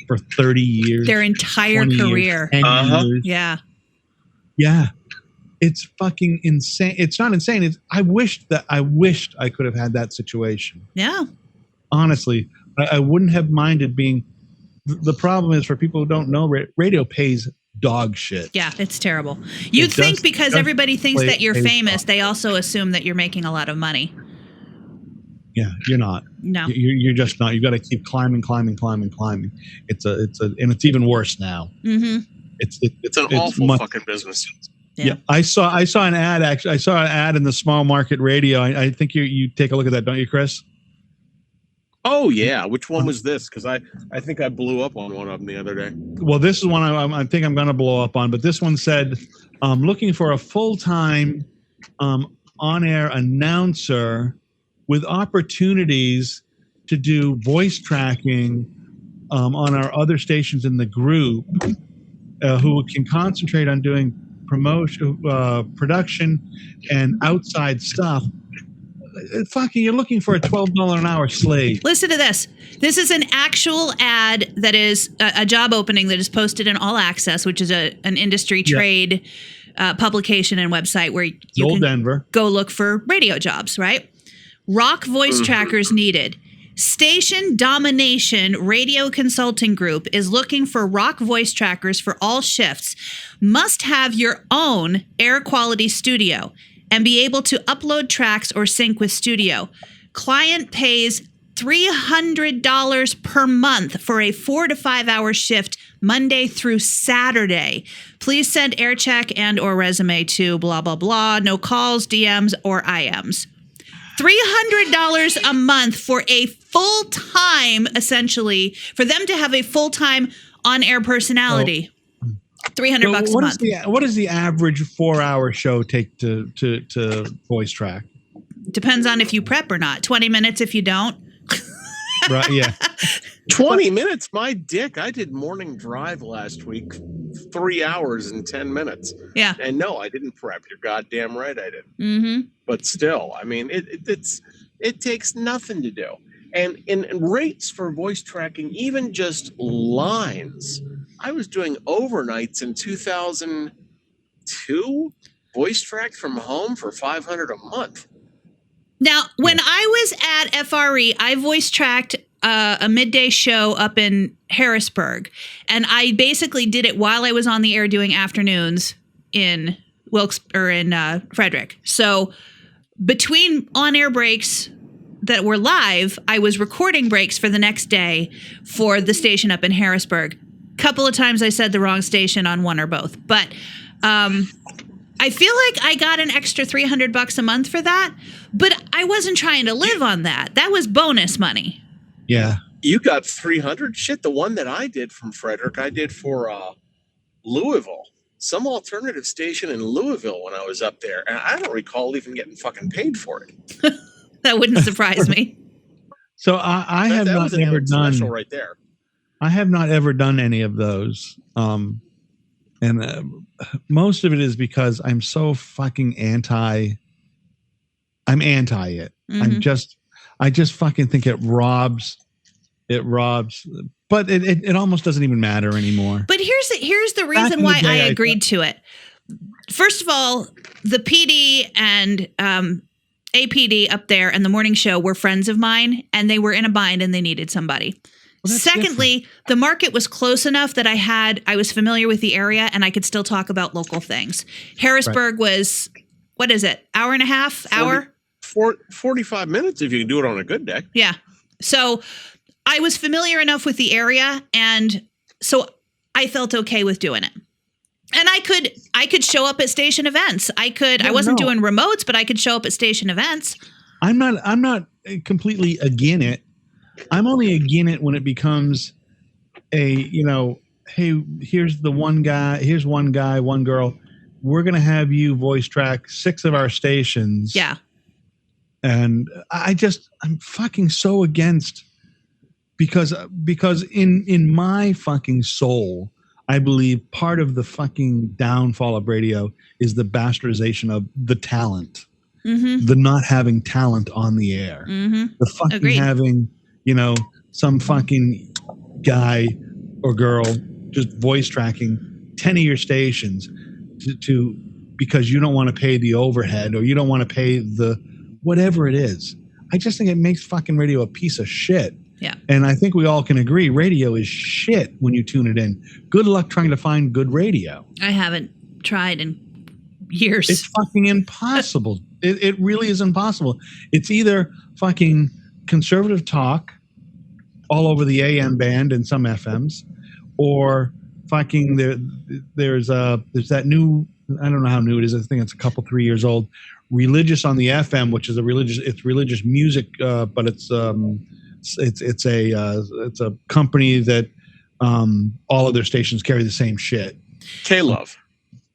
for 30 years? Their entire career. Years, 10 years. Yeah. Yeah. It's fucking insane. It's not insane. I wished I could have had that situation. Yeah. Honestly, I wouldn't have minded being. The problem is for people who don't know, radio pays dog shit. Yeah, it's terrible. You'd think because everybody thinks that you're famous, they also assume that you're making a lot of money. Yeah, you're not. No, you're just not. You got to keep climbing. It's and it's even worse now. Mm-hmm. It's an awful fucking business. Yeah, I saw an ad. Actually, I saw an ad in the small market radio. I think you take a look at that, don't you, Chris? Oh yeah, which one was this? Because I think I blew up on one of them the other day. Well, this is one I think I'm going to blow up on. But this one said, looking for a full-time on-air announcer with opportunities to do voice tracking on our other stations in the group, who can concentrate on doing promotion, production, and outside stuff. Fucking, you're looking for a $12 an hour slave. Listen to this. This is an actual ad that is a job opening that is posted in All Access, which is an industry trade publication and website where you can Denver. Go look for radio jobs, right? Rock voice trackers needed. Station Domination Radio Consulting Group is looking for rock voice trackers for all shifts. Must have your own air quality studio and be able to upload tracks or sync with studio. Client pays $300 per month for a 4 to 5 hour shift Monday through Saturday. Please send air check and or resume to blah, blah, blah. No calls, DMs, or IMs. $300 a month for a full-time, essentially, for them to have a full-time on-air personality. $300 bucks a month. What does the average 4-hour show take to voice track? Depends on if you prep or not. 20 minutes if you don't. Right, yeah. 20 minutes? My dick. I did morning drive last week, 3 hours and 10 minutes. Yeah. And no, I didn't prep. You're goddamn right I didn't. Mm-hmm. But still, I mean, it takes nothing to do. And in rates for voice tracking, even just lines, I was doing overnights in 2002, voice tracked from home for $500 a month. Now, when I was at FRE, I voice tracked a midday show up in Harrisburg, and I basically did it while I was on the air doing afternoons in Wilkes or in Frederick. So between on-air breaks that were live, I was recording breaks for the next day for the station up in Harrisburg. Couple of times I said the wrong station on one or both, but I feel like I got an extra $300 a month for that, but I wasn't trying to live on that. That was bonus money. Yeah. You got 300? Shit, the one that I did from Frederick, I did for Louisville. Some alternative station in Louisville when I was up there. And I don't recall even getting fucking paid for it. That wouldn't surprise me. So I have not ever done right there. I have not ever done any of those. And most of it is because I'm so fucking anti it. Mm-hmm. I just fucking think it robs, but it almost doesn't even matter anymore. But here's the reason why I agreed to it. First of all, the PD and APD up there and the morning show were friends of mine, and they were in a bind and they needed somebody. Well, secondly, different. The market was close enough that I was familiar with the area and I could still talk about local things. Harrisburg was, what is it? Hour and a half? 45 minutes if you can do it on a good day. Yeah. So I was familiar enough with the area, and so I felt okay with doing it. And I could show up at station events. I wasn't doing remotes, but I could show up at station events. I'm not completely against it. I'm only against it when it becomes hey, here's one guy, one girl. We're going to have you voice track 6 of our stations. Yeah. And I'm fucking so against, because in my fucking soul, I believe part of the fucking downfall of radio is the bastardization of the talent, the not having talent on the air, the fucking Agreed. having, some fucking guy or girl just voice tracking 10 of your stations to because you don't want to pay the overhead or you don't want to pay the whatever it is. I just think it makes fucking radio a piece of shit. Yeah. And I think we all can agree radio is shit when you tune it in. Good luck trying to find good radio. I haven't tried in years. It's fucking impossible. It really is impossible. It's either fucking conservative talk all over the AM band and some FMs, or fucking there's that new, I don't know how new it is. I think it's a couple, 3 years old. Religious on the FM, which is religious music, but it's a company that all of their stations carry the same shit. K-Love.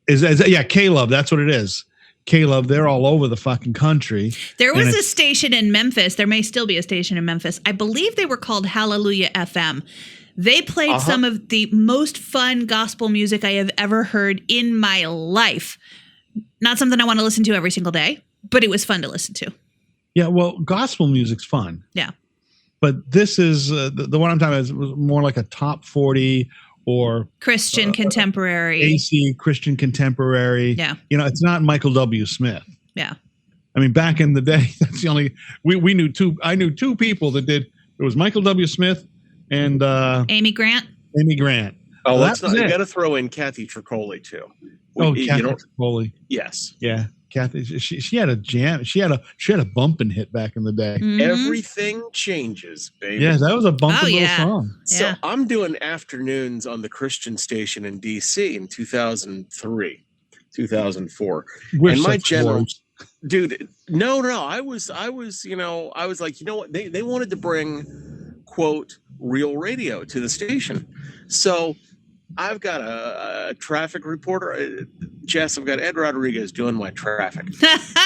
Yeah, K-Love. That's what it is. K-Love. They're all over the fucking country. There was a station in Memphis. There may still be a station in Memphis. I believe they were called Hallelujah FM. They played some of the most fun gospel music I have ever heard in my life. Not something I want to listen to every single day, but it was fun to listen to. Yeah, well, gospel music's fun. Yeah. But this is the one I'm talking about is more like a top 40 or Christian contemporary. AC Christian contemporary. Yeah. It's not Michael W. Smith. Yeah. I mean, back in the day, that's the only we knew two. I knew 2 people that did. It was Michael W. Smith and Amy Grant. Amy Grant. Oh, you got to throw in Kathy Tricoli too. Kathy Tricoli. Yes. Yeah. Kathy, she had a jam. She had a bumping hit back in the day. Mm-hmm. Everything changes, baby. Yeah, that was a bumping little song. So I'm doing afternoons on the Christian station in DC in 2003, 2004. And my general, dude, no, I was like, what? They wanted to bring, quote, real radio to the station. So I've got a traffic reporter, Jess. I've got Ed Rodriguez doing my traffic,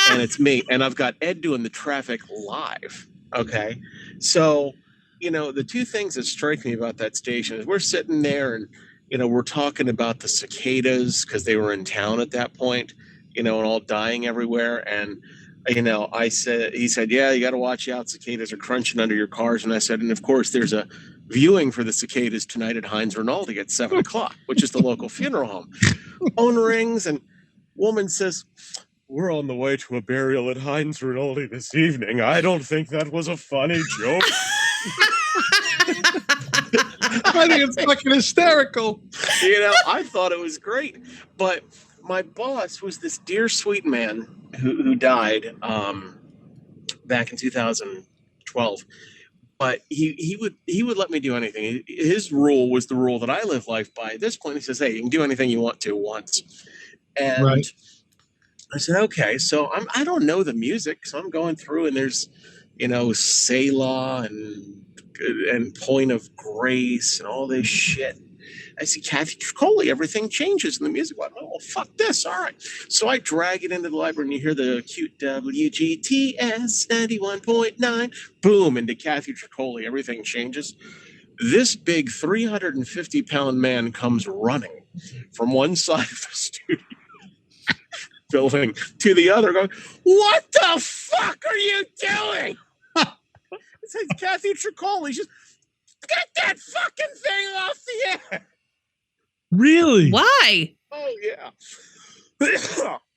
and it's me. And I've got Ed doing the traffic live. Okay, so the 2 things that strike me about that station is we're sitting there and we're talking about the cicadas because they were in town at that point, and all dying everywhere. And I said, he said, yeah, you got to watch out. Cicadas are crunching under your cars. And I said, and of course, there's a viewing for the cicadas tonight at Heinz Rinaldi at 7:00, which is the local funeral home. Phone rings and woman says, we're on the way to a burial at Heinz Rinaldi this evening. I don't think that was a funny joke. I think it's fucking hysterical. I thought it was great. But my boss was this dear, sweet man who died back in 2012. But he would let me do anything. His rule was the rule that I live life by. At this point, he says, hey, you can do anything you want to once. And right. I said, okay. So I don't know the music. So I'm going through and there's, Selah and Point of Grace and all this shit. I see Kathy Tricoli, everything changes in the music. Well, fuck this. All right. So I drag it into the library and you hear the cute WGTS 91.9. Boom, into Kathy Tricoli. Everything changes. This big 350-pound man comes running from one side of the studio building to the other going, what the fuck are you doing? It's like Kathy Tricoli. Just get that fucking thing off the air. Really? Why? Oh, yeah.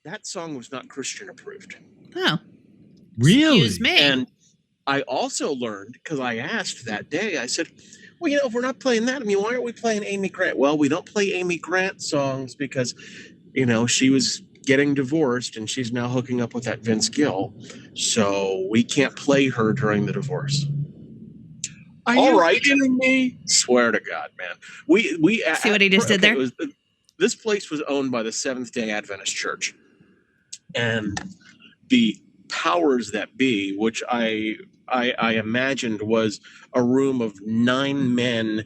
That song was not Christian approved. Oh. Really? Excuse me. And I also learned, because I asked that day, I said, well, if we're not playing that, why aren't we playing Amy Grant? Well, we don't play Amy Grant songs because, she was getting divorced and she's now hooking up with that Vince Gill. So we can't play her during the divorce. Are you kidding me? Swear to God, man. We see what he just did there? This place was owned by the Seventh-day Adventist Church. And the powers that be, which I imagined was a room of 9 men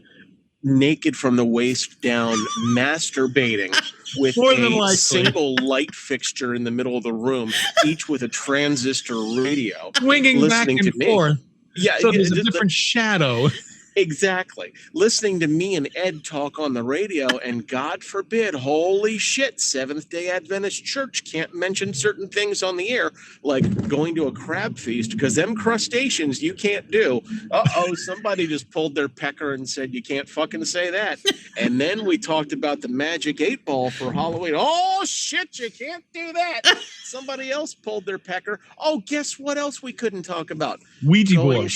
naked from the waist down, masturbating with a single light fixture in the middle of the room, each with a transistor radio, swinging back and forth. Yeah, so there's a different shadow. Exactly. Listening to me and Ed talk on the radio, and God forbid, holy shit, Seventh-day Adventist Church can't mention certain things on the air, like going to a crab feast, because them crustaceans you can't do. Uh-oh, somebody just pulled their pecker and said you can't fucking say that. And then we talked about the magic 8 ball for Halloween. Oh, shit, you can't do that. Somebody else pulled their pecker. Oh, guess what else we couldn't talk about? Ouija board.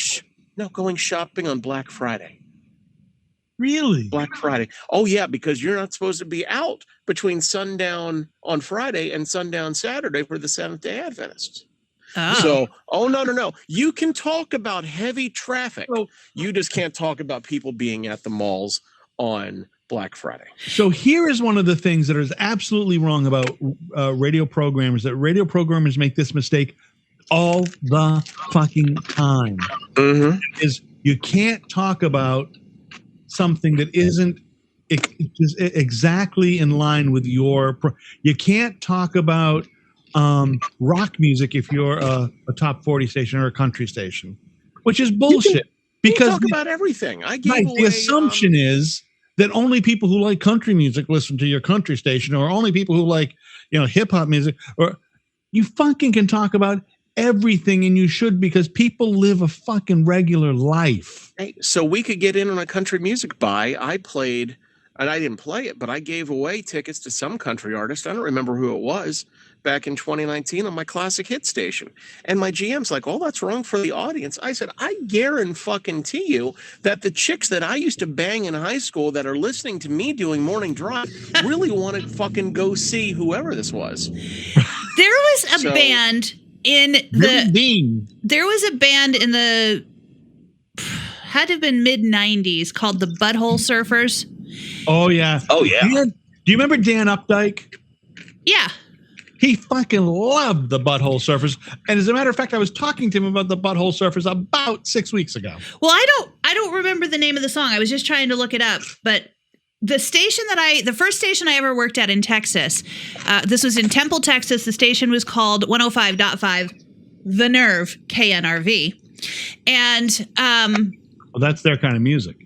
Going shopping on Black Friday. Really? Black Friday. Oh, yeah, because you're not supposed to be out between sundown on Friday and sundown Saturday for the Seventh-day Adventists. Oh. So, no. You can talk about heavy traffic. You just can't talk about people being at the malls on Black Friday. So here is one of the things that is absolutely wrong about radio programmers, that radio programmers make this mistake all the fucking time. Mm-hmm. Is you can't talk about something that isn't exactly in line with your you can't talk about rock music if you're a top 40 station or a country station, which is bullshit. Because talk about everything. The assumption is that only people who like country music listen to your country station, or only people who like hip hop music. Or you fucking can talk about everything, and you should, because people live a fucking regular life. Hey, so we could get in on a country music buy. I played, and I didn't play it, but I gave away tickets to some country artist. I don't remember who it was, back in 2019 on my classic hit station. And my GM's like, oh, that's wrong for the audience. I said, I guarantee you that the chicks that I used to bang in high school that are listening to me doing morning drive really want to fucking go see whoever this was. There was a band in the there was a band in the had to have been mid-90s called the Butthole Surfers. Oh yeah. Do you remember Dan Updike? Yeah. He fucking loved the Butthole Surfers. And as a matter of fact, I was talking to him about the Butthole Surfers about 6 weeks ago. Well, I don't remember the name of the song. I was just trying to look it up, but the first station I ever worked at in Texas, this was in Temple, Texas. The station was called 105.5, The Nerve, KNRV. And well, that's their kind of music.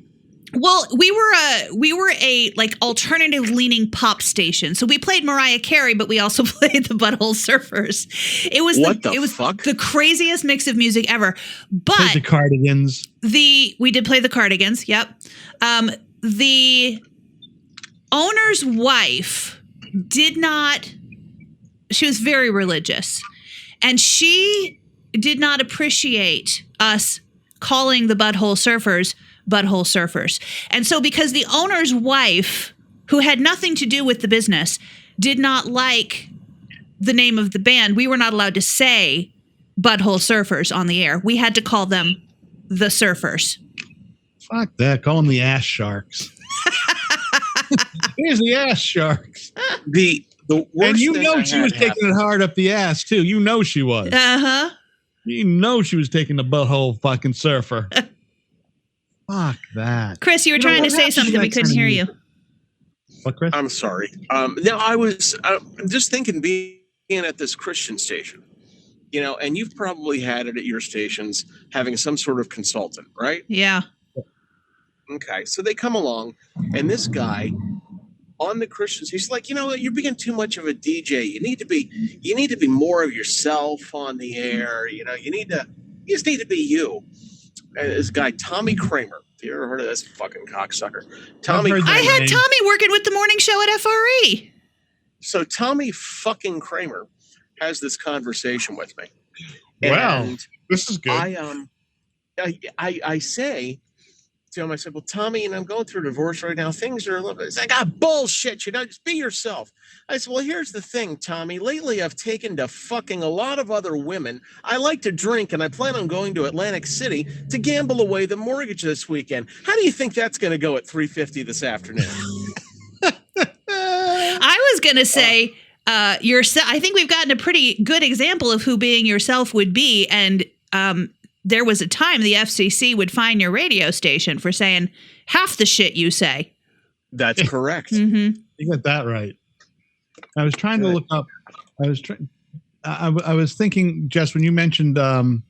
Well, we were a like alternative leaning pop station. So we played Mariah Carey, but we also played the Butthole Surfers. It was the craziest mix of music ever. But played the Cardigans. We did play the Cardigans. Yep. The owner's wife did not. She was very religious, and she did not appreciate us calling the Butthole Surfers. And so because the owner's wife, who had nothing to do with the business, did not like the name of the band, we were not allowed to say Butthole Surfers on the air. We had to call them the Surfers. Fuck that. Call them the Ass Sharks. Here's the Ass Sharks. The worst and you thing know I she had was taking it hard up the ass, too. You know she was. Uh-huh. You know she was taking the butthole fucking surfer. Fuck that. Chris, you were trying to say something. We couldn't hear you. What, Chris? I'm sorry. No, I was just thinking being at this Christian station, and you've probably had it at your stations having some sort of consultant, right? Yeah. Okay. So they come along and this guy on the Christians, he's like, you're being too much of a DJ. You need to be more of yourself on the air. You just need to be you. This guy, Tommy Kramer. Have you ever heard of this fucking cocksucker? Tommy Kramer. I had Tommy working with the morning show at FRE. So Tommy fucking Kramer has this conversation with me. Wow, this is good. I say to him, I said, well, Tommy, I'm going through a divorce right now. Things are a little bit. He's like, bullshit. Just be yourself. I said, well, here's the thing, Tommy. Lately, I've taken to fucking a lot of other women. I like to drink, and I plan on going to Atlantic City to gamble away the mortgage this weekend. How do you think that's going to go at 3:50 this afternoon? I was going to say, I think we've gotten a pretty good example of who being yourself would be, and there was a time the FCC would fine your radio station for saying half the shit you say. That's correct. Mm-hmm. You got that right. I was trying to look up. I was thinking, Jess, when you mentioned the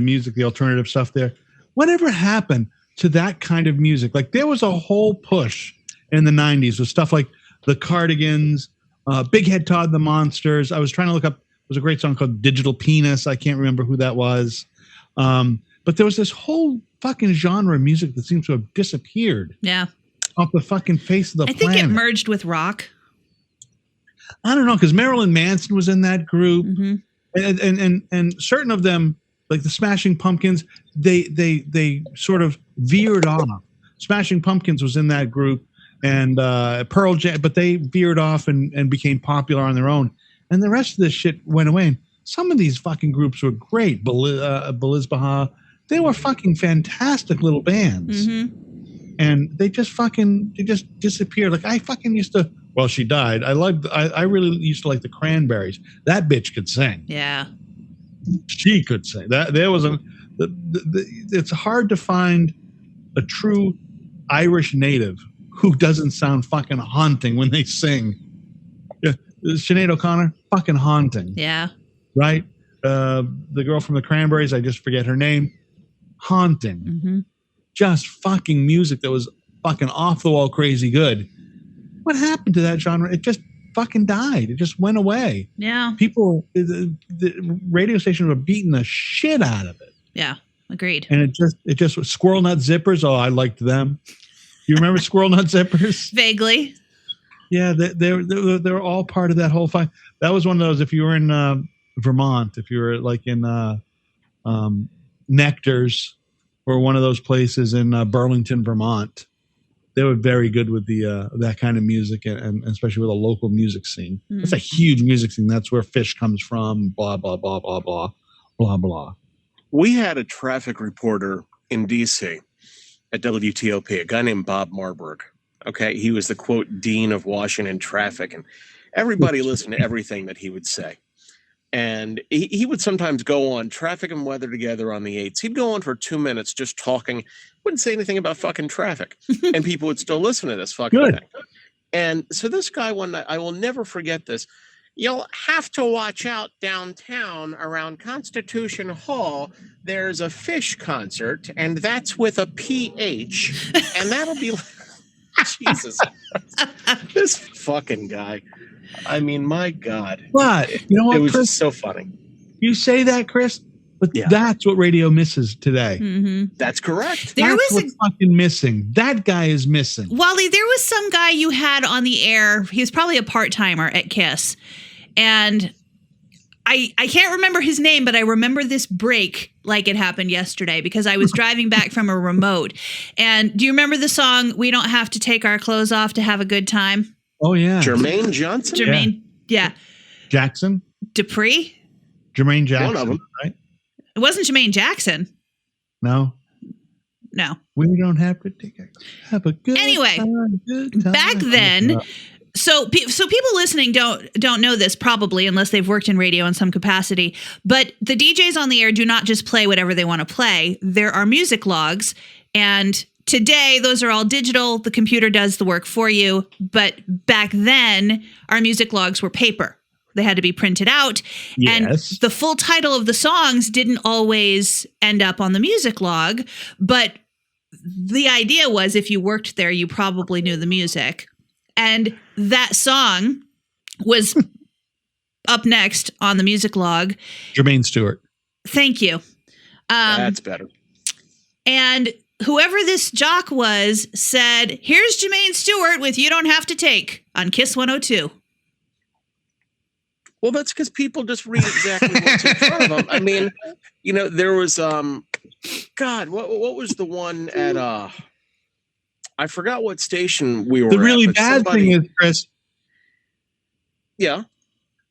music, the alternative stuff there, whatever happened to that kind of music? Like there was a whole push in the 90s with stuff like the Cardigans, Big Head Todd, the Monsters. I was trying to look up. There was a great song called Digital Penis. I can't remember who that was. But there was this whole fucking genre of music that seems to have disappeared. Yeah. Off the fucking face of the planet. I think it merged with rock. I don't know, because Marilyn Manson was in that group. Mm-hmm. And certain of them, like the Smashing Pumpkins, they sort of veered off. Smashing Pumpkins was in that group, and Pearl Jam, but they veered off and became popular on their own. And the rest of this shit went away. And some of these fucking groups were great. Beliz Baha, they were fucking fantastic little bands. Mm-hmm. And they just disappeared. Like I fucking used to. Well, she died. I really used to like the Cranberries. That bitch could sing. Yeah, she could sing. It's hard to find a true Irish native who doesn't sound fucking haunting when they sing. Yeah, Sinead O'Connor, fucking haunting. Yeah. Right? The girl from the Cranberries, I just forget her name. Haunting. Mm-hmm. Just fucking music that was fucking off the wall crazy good. What happened to that genre? It just fucking died. It just went away. Yeah. People, the radio stations were beating the shit out of it. Yeah. Agreed. And it just was Squirrel Nut Zippers. Oh, I liked them. You remember Squirrel Nut Zippers? Vaguely. Yeah, they're all part of that whole fight. That was one of those. If you were in Vermont, if you were like in Nectar's or one of those places in Burlington, Vermont, they were very good with the that kind of music, and especially with a local music scene. Mm. It's a huge music scene. That's where Fish comes from. Blah blah blah blah blah blah blah. We had a traffic reporter in D.C. at WTOP, a guy named Bob Marburg. Okay, he was the quote dean of Washington traffic, and everybody listened to everything that he would say. And he would sometimes go on Traffic and Weather Together on the 8s. He'd go on for 2 minutes just talking, wouldn't say anything about fucking traffic, and people would still listen to this fucking thing. And so this guy one night, I will never forget this. You'll have to watch out downtown around Constitution Hall. There's a Fish concert, and that's with a PH, and that'll be Jesus. This fucking guy. I mean, my God. But you know what, it was Chris? just so funny. You say that, Chris, but that's what radio misses today. Mm-hmm. That's correct. That's what's fucking missing. That guy is missing. Wally, there was some guy you had on the air. He was probably a part-timer at KISS. And I can't remember his name, but I remember this break like it happened yesterday because I was driving back from a remote. And do you remember the song, We Don't Have to Take Our Clothes Off to Have a Good Time? Oh, yeah. Jermaine Johnson? Yeah. Jackson? Dupree? Jermaine Jackson, one of them. right? It wasn't Jermaine Jackson. No. We don't have to have a good time, good time. Back then, so people listening don't know this probably unless they've worked in radio in some capacity, but the DJs on the air do not just play whatever they want to play. There are music logs, and today those are all digital. The computer does the work for you, but back then our music logs were paper. They had to be printed out. Yes. And the full title of the songs didn't always end up on the music log. But the idea was if you worked there, you probably knew the music. And that song was up next on the music log. Jermaine Stewart. Thank you. That's better. And whoever this jock was said, here's Jermaine Stewart with You Don't Have to Take on KISS 102. Well, that's because people just read exactly what's in front of them. I mean, you know, there was, God, what was the one at, I forgot what station we were The really at, bad thing is, Chris. Yeah.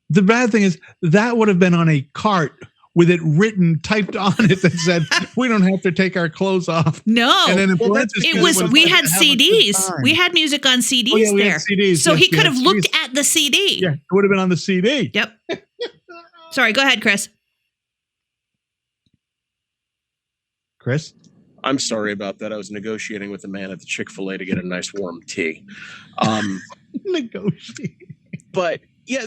The bad thing is that would have been on a cart with it written, typed on it that said, we don't have to take our clothes off. No, and then we had CDs. We had music on CDs there. CDs. So yes, he could have looked at the CD. Yeah, it would have been on the CD. Yep. Sorry, go ahead, Chris. Chris? I'm sorry about that. I was negotiating with a man at the Chick-fil-A to get a nice warm tea. Negotiating. But yeah,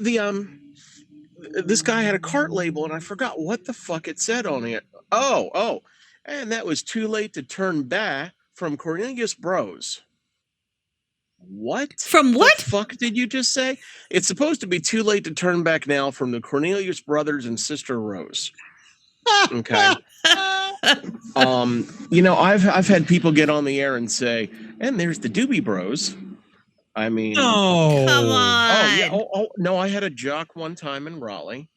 this guy had a cart label, and I forgot what the fuck it said on it. Oh, and that was Too Late to Turn Back from Cornelius Bros. What? From what? The fuck did you just say? It's supposed to be Too Late to Turn Back Now from the Cornelius Brothers and Sister Rose. Okay. You know, I've had people get on the air and say, and there's the Doobie Bros. I mean, no. Come on. Oh, yeah. Oh, no, I had a jock one time in Raleigh.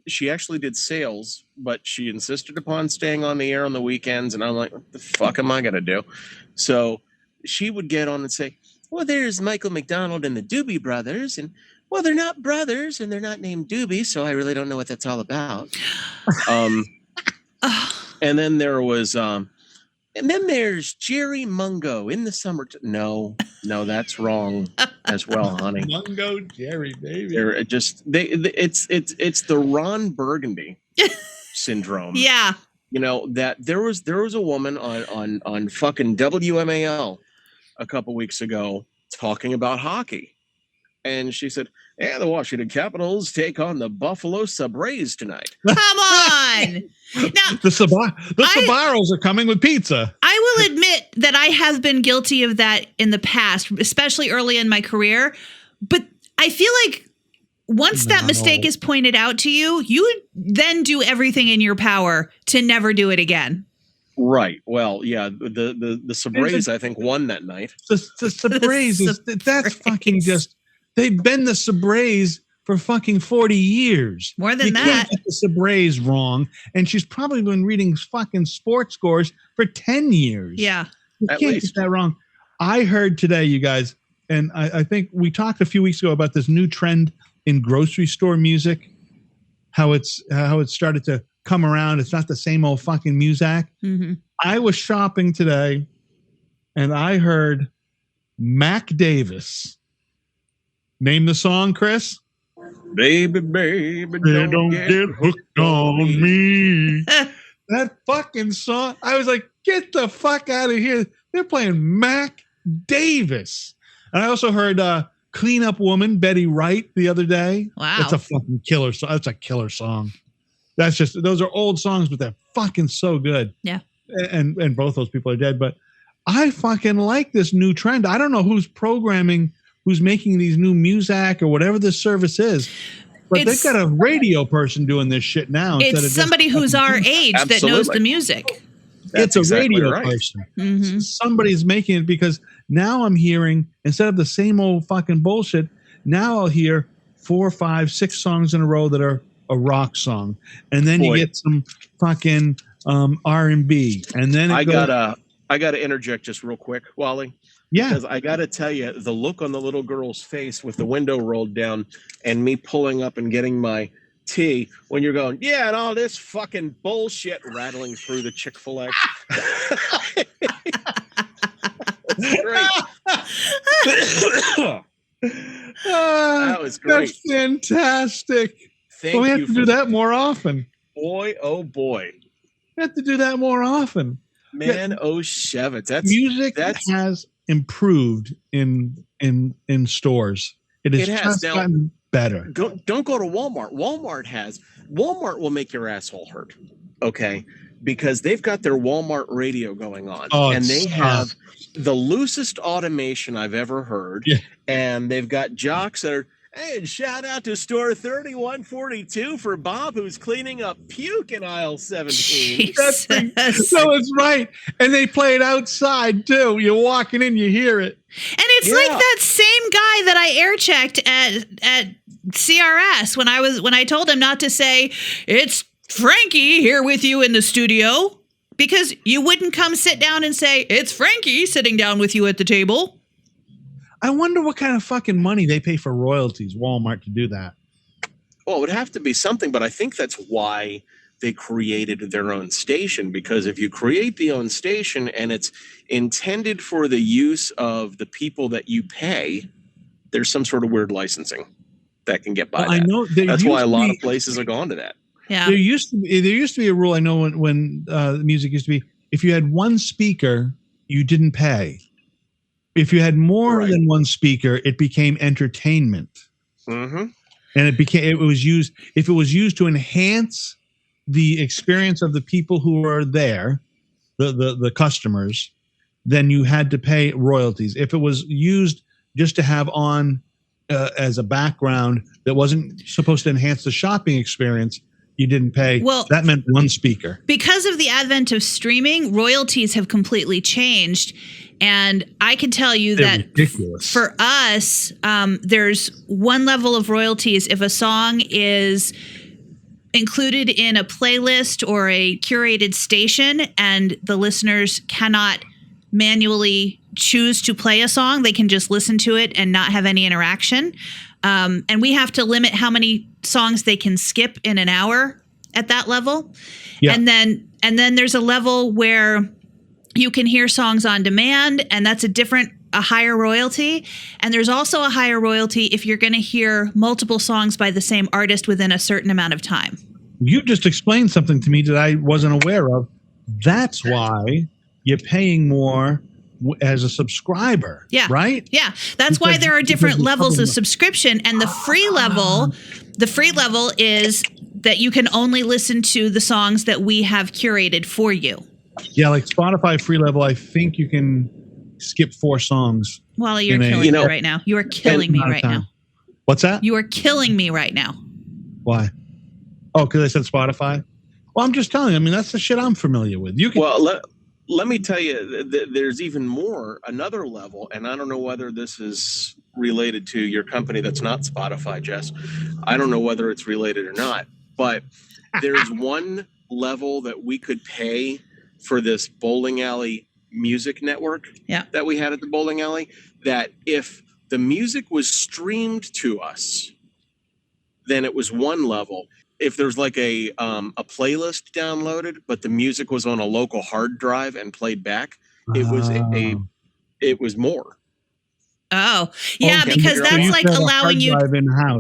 She actually did sales, but she insisted upon staying on the air on the weekends. And I'm like, what the fuck am I going to do? So she would get on and say, well, there's Michael McDonald and the Doobie Brothers. And, well, they're not brothers and they're not named Doobie. So I really don't know what that's all about. And then there was... and then there's Jerry Mungo in the summer. No, that's wrong as well, honey. Mungo Jerry, baby. It's the Ron Burgundy syndrome. Yeah. You know, that there was a woman on fucking WMAL a couple weeks ago talking about hockey. And she said, yeah, the Washington Capitals take on the Buffalo Sabres tonight. Come on. Now, the Sabaros are coming with pizza. I will admit that I have been guilty of that in the past, especially early in my career. But I feel like once that mistake is pointed out to you, you then do everything in your power to never do it again. Right. Well, yeah, the Sabres, I think, won that night. The Sabres, that's fucking just... They've been the Sabres for fucking 40 years. More than that. You can't get the Sabres wrong. And she's probably been reading fucking sports scores for 10 years. Yeah. You can't get that wrong. I heard today, you guys, and I think we talked a few weeks ago about this new trend in grocery store music, how it's started to come around. It's not the same old fucking music. Mm-hmm. I was shopping today, and I heard Mac Davis. Name the song, Chris. Baby, don't get hooked on me. That fucking song. I was like, get the fuck out of here. They're playing Mac Davis. And I also heard Cleanup Woman, Betty Wright, the other day. Wow. That's a fucking killer song. That's a killer song. That's just, those are old songs, but they're fucking so good. Yeah. And both those people are dead, but I fucking like this new trend. I don't know who's making these new Muzak or whatever this service is, but they've got a radio person doing this shit now. It's somebody who's our age that knows the music. It's a radio person. Mm-hmm. Somebody's making it, because now I'm hearing, instead of the same old fucking bullshit, now I'll hear 4, 5, 6 songs in a row that are a rock song, and then you get some fucking R&B, and then I gotta interject just real quick, Wally. Yeah, because I gotta tell you, the look on the little girl's face with the window rolled down, and me pulling up and getting my tea when you're going, yeah, and all this fucking bullshit rattling through the Chick-fil-A. That's great. That was great. That's fantastic. Thank we have you to do that more often. Boy, oh boy. We have to do that more often. Man, oh Shevitz. Music has improved in stores. It has just gotten better. Don't go to Walmart. Walmart will make your asshole hurt. Okay. Because they've got their Walmart radio going on. And they have the loosest automation I've ever heard. Yeah. And they've got jocks that are, hey, and shout out to store 3142 for Bob, who's cleaning up puke in aisle 17. No, it's right. And they play it outside too. You're walking in, you hear it. And it's like that same guy that I air checked at CRS when I told him not to say, it's Frankie here with you in the studio, because you wouldn't come sit down and say, it's Frankie sitting down with you at the table. I wonder what kind of fucking money they pay for royalties, Walmart, to do that. Well, it would have to be something, but I think that's why they created their own station, because if you create the own station and it's intended for the use of the people that you pay, there's some sort of weird licensing that can get by that. I know that's why a lot of places are gone to that. Yeah. There used to be a rule, I know, when the music used to be, if you had one speaker, you didn't pay. If you had more than one speaker, it became entertainment. Mm-hmm. And it was used to enhance the experience of the people who were there, the customers, then you had to pay royalties. If it was used just to have on as a background that wasn't supposed to enhance the shopping experience, you didn't pay. Well, that meant one speaker. Because of the advent of streaming, royalties have completely changed. And I can tell you that for us, there's one level of royalties if a song is included in a playlist or a curated station and the listeners cannot manually choose to play a song. They can just listen to it and not have any interaction. And we have to limit how many songs they can skip in an hour at that level. Yeah. And then there's a level where you can hear songs on demand, and that's a higher royalty. And there's also a higher royalty if you're going to hear multiple songs by the same artist within a certain amount of time. You just explained something to me that I wasn't aware of. That's why you're paying more as a subscriber. Yeah. Right? Yeah. That's why there are different levels of subscription. And the free level is that you can only listen to the songs that we have curated for you. Yeah, like Spotify free level, I think you can skip 4 songs. Wally, you're killing me right now. You are killing me right now. What's that? You are killing me right now. Why? Oh, because I said Spotify? Well, I'm just telling you. I mean, that's the shit I'm familiar with. You can. Well, let me tell you, there's even more, another level, and I don't know whether this is related to your company that's not Spotify, Jess. I don't know whether it's related or not, but there's one level that we could pay for this bowling alley music network that we had at the bowling alley, that if the music was streamed to us, then it was one level. If there's like a playlist downloaded, but the music was on a local hard drive and played back, it was more. Oh, yeah, okay. Because that's like allowing you.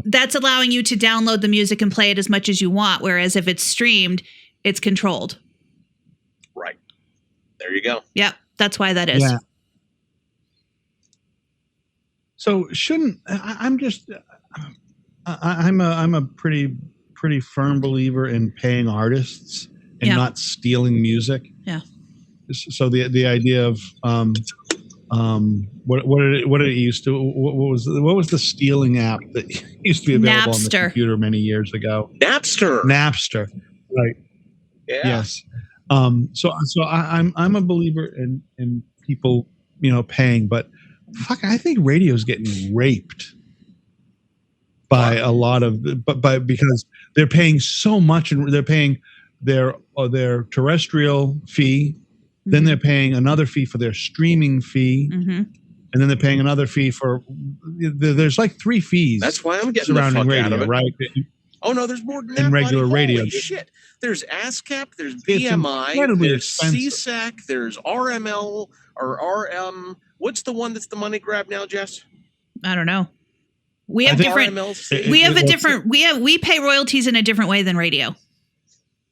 That's allowing you to download the music and play it as much as you want. Whereas if it's streamed, it's controlled. Right. There you go. Yep. That's why that is. So shouldn't I'm just I'm a pretty firm believer in paying artists and not stealing music. Yeah. So the idea of what did it used to what was the stealing app that used to be available on the computer many years ago? Napster, right? Yeah. Yes. So I'm a believer in people paying, but fuck, I think radio's getting raped by a lot of because they're paying so much, and they're paying their terrestrial fee, then they're paying another fee for their streaming fee, and then they're paying another fee for. There's like 3 fees. That's why I'm getting surrounding the fuck radio, out of it. Right? Oh no, there's more than that. In regular buddy. radio. Holy shit! There's ASCAP, there's BMI, there's CSAC, there's RML or RM. What's the one that's the money grab now, Jess? I don't know. We have different. We pay royalties in a different way than radio.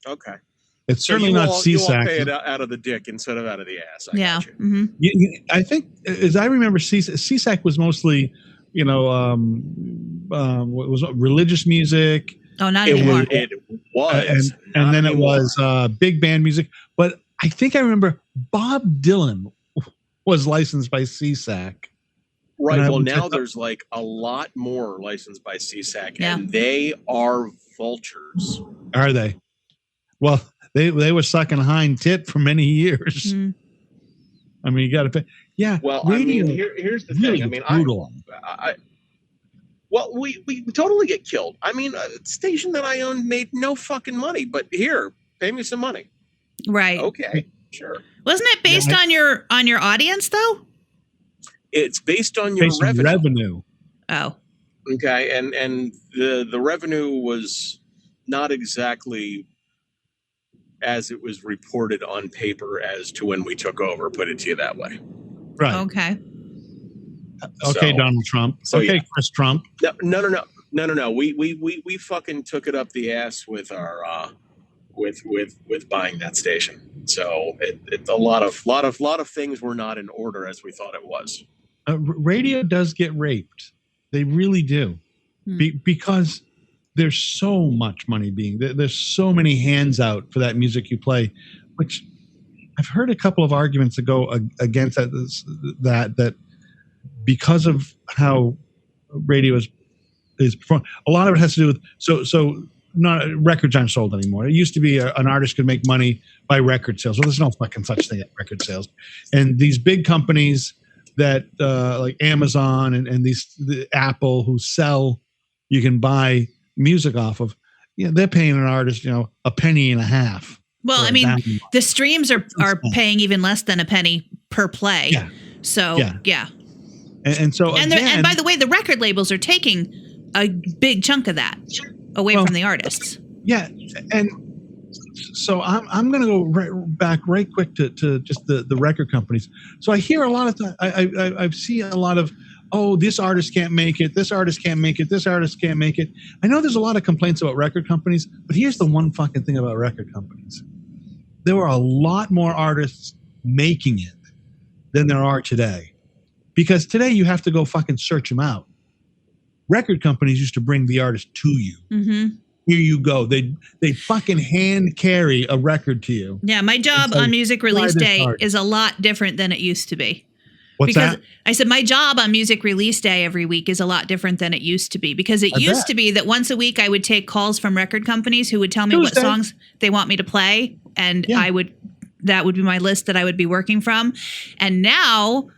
Okay. It's certainly not CSAC. You all pay it out of the dick instead of out of the ass. I think, as I remember, CSAC was mostly, was religious music. Oh, not anymore. It was. And then it was big band music. But I think I remember Bob Dylan was licensed by CSAC. Right. Well, now there's like a lot more licensed by CSAC, and they are vultures. Are they? Well, they were sucking hind tit for many years. I mean, you got to pay. Yeah. Well, radio, I mean, here's the thing. I mean, well, we totally get killed. I mean, a station that I owned made no fucking money, but here, pay me some money. Right. Okay. Sure. Wasn't it based on your audience though? It's based on your revenue. Oh. Okay, and the revenue was not exactly as it was reported on paper as to when we took over. Put it to you that way. Right. Okay. Okay, Donald Trump. Chris Trump. No. We fucking took it up the ass with our with buying that station. So it a lot of things were not in order as we thought it was. Radio does get raped. They really do. Because there's so much money there's so many hands out for that music you play, which I've heard a couple of arguments that go against that because of how radio is performed. A lot of it has to do with so not records aren't sold anymore. It used to be an artist could make money by record sales. Well, there's no fucking such thing as record sales. And these big companies that like Amazon and the Apple who sell, you can buy music off of, they're paying an artist, a penny and a half. Well, I mean, the streams are paying even less than a penny per play. Yeah. So yeah. And so and by the way, the record labels are taking a big chunk of that away from the artists. Yeah, and so I'm going to go back right quick to just the record companies. So I hear a lot of times, I've seen a lot of, this artist can't make it, this artist can't make it, this artist can't make it. I know there's a lot of complaints about record companies, but here's the one fucking thing about record companies. There were a lot more artists making it than there are today. Because today you have to go fucking search them out. Record companies used to bring the artist to you. Mm-hmm. Here you go. They fucking hand carry a record to you. Yeah, my job on music release day is a lot different than it used to be. What's that? I said my job on music release day every week is a lot different than it used to be. Because it used to be that once a week I would take calls from record companies who would tell me what songs they want me to play. And that would be my list that I would be working from. And now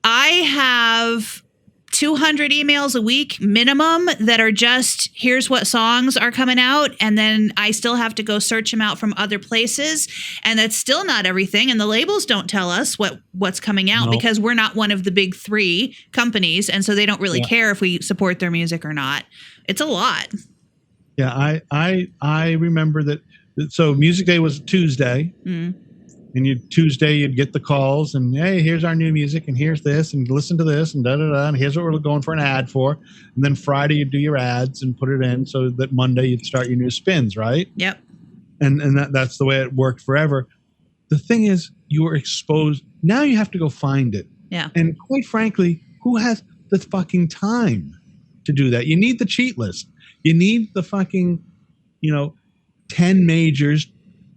I have 200 emails a week minimum that are just, here's what songs are coming out. And then I still have to go search them out from other places. And that's still not everything. And the labels don't tell us what's coming out because we're not one of the big 3 companies. And so they don't really care if we support their music or not. It's a lot. Yeah, I remember that. So Music Day was Tuesday. And Tuesday you'd get the calls and, hey, here's our new music and here's this and listen to this and da-da-da and here's what we're going for an ad for. And then Friday you'd do your ads and put it in so that Monday you'd start your new spins, right? Yep. And that's the way it worked forever. The thing is, you were exposed. Now you have to go find it. Yeah. And quite frankly, the fucking time to do that. You need the cheat list. You need the fucking, 10 majors,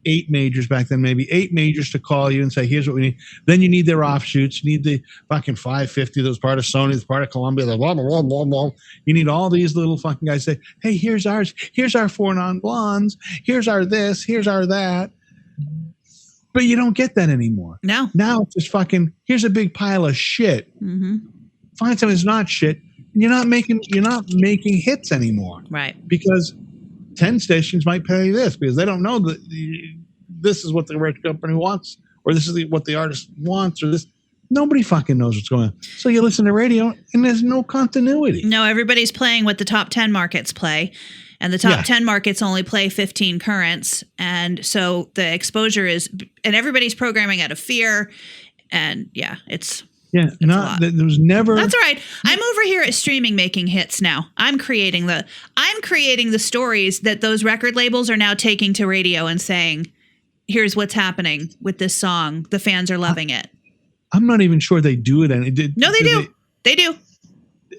8 majors back then, maybe 8 majors to call you and say, here's what we need. Then you need their offshoots. You need the fucking 550 that was part of Sony, that's part of Columbia, blah, blah, blah, blah, blah. You need all these little fucking guys say, hey, here's ours. Here's our 4 non-blondes. Here's our this. Here's our that. But you don't get that anymore. No. Now it's just fucking, here's a big pile of shit. Mm-hmm. Find something that's not shit. And you're not making hits anymore. Right. Because 10 stations might pay this because they don't know that this is what the record company wants, or this is what the artist wants, or this. Nobody fucking knows what's going on. So you listen to radio and there's no continuity. No, everybody's playing what the top 10 markets play. And the top 10 markets only play 15 currents. And so the exposure is, and everybody's programming out of fear. And it's there was never. That's all right. I'm over here at streaming making hits now. I'm creating the stories that those record labels are now taking to radio and saying, here's what's happening with this song. The fans are loving it. I'm not even sure they do it. No, they do. They do.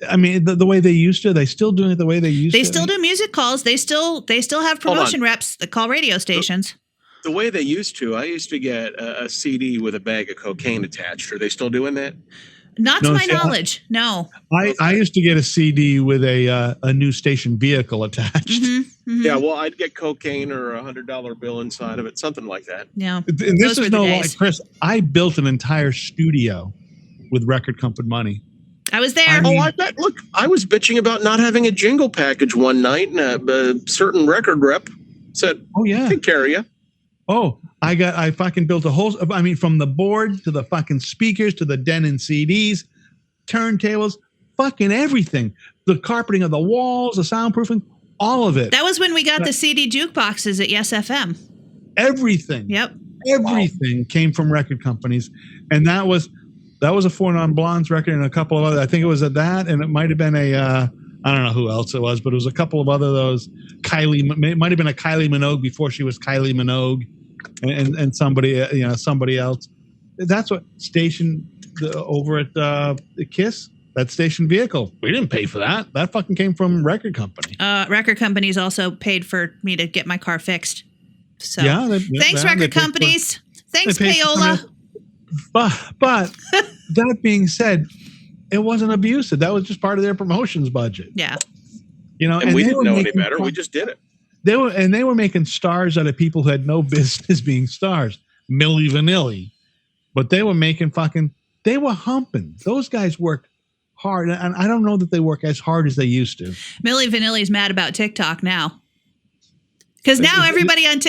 I mean, the way they used to, they still doing it the way they used to. They still do music calls. They still have promotion reps that call radio stations. The way they used to, I used to get a CD with a bag of cocaine attached. Are they still doing that? Not to my knowledge. No. I used to get a CD with a new station vehicle attached. Mm-hmm, mm-hmm. Yeah, well, I'd get cocaine or $100 bill inside of it, something like that. Yeah. And this is no lie, Chris. I built an entire studio with record company money. I was there. I bet. Look, I was bitching about not having a jingle package one night, and a certain record rep said, "Oh yeah, take care of you." Oh, I fucking built a whole. I mean, from the board to the fucking speakers to the Denon CDs, turntables, fucking everything. The carpeting of the walls, the soundproofing, all of it. That was when we got the CD jukeboxes at Yes FM. Everything. Yep. Everything came from record companies, and that was a 4 Non-Blondes record and a couple of other. I think it was that, and it might have been a I don't know who else it was, but it was a couple of other those. It might have been a Kylie Minogue before she was Kylie Minogue, and somebody else. That's what station over at Kiss. That station vehicle. We didn't pay for that. That fucking came from record company. Record companies also paid for me to get my car fixed. So thanks, record companies. Thanks, payola. But that being said, it wasn't abusive. That was just part of their promotions budget. Yeah. And we didn't know any better. We just did it. They were making stars out of people who had no business being stars. Milli Vanilli. But they were making they were humping. Those guys worked hard. And I don't know that they work as hard as they used to. Milli Vanilli's mad about TikTok now. Because now everybody on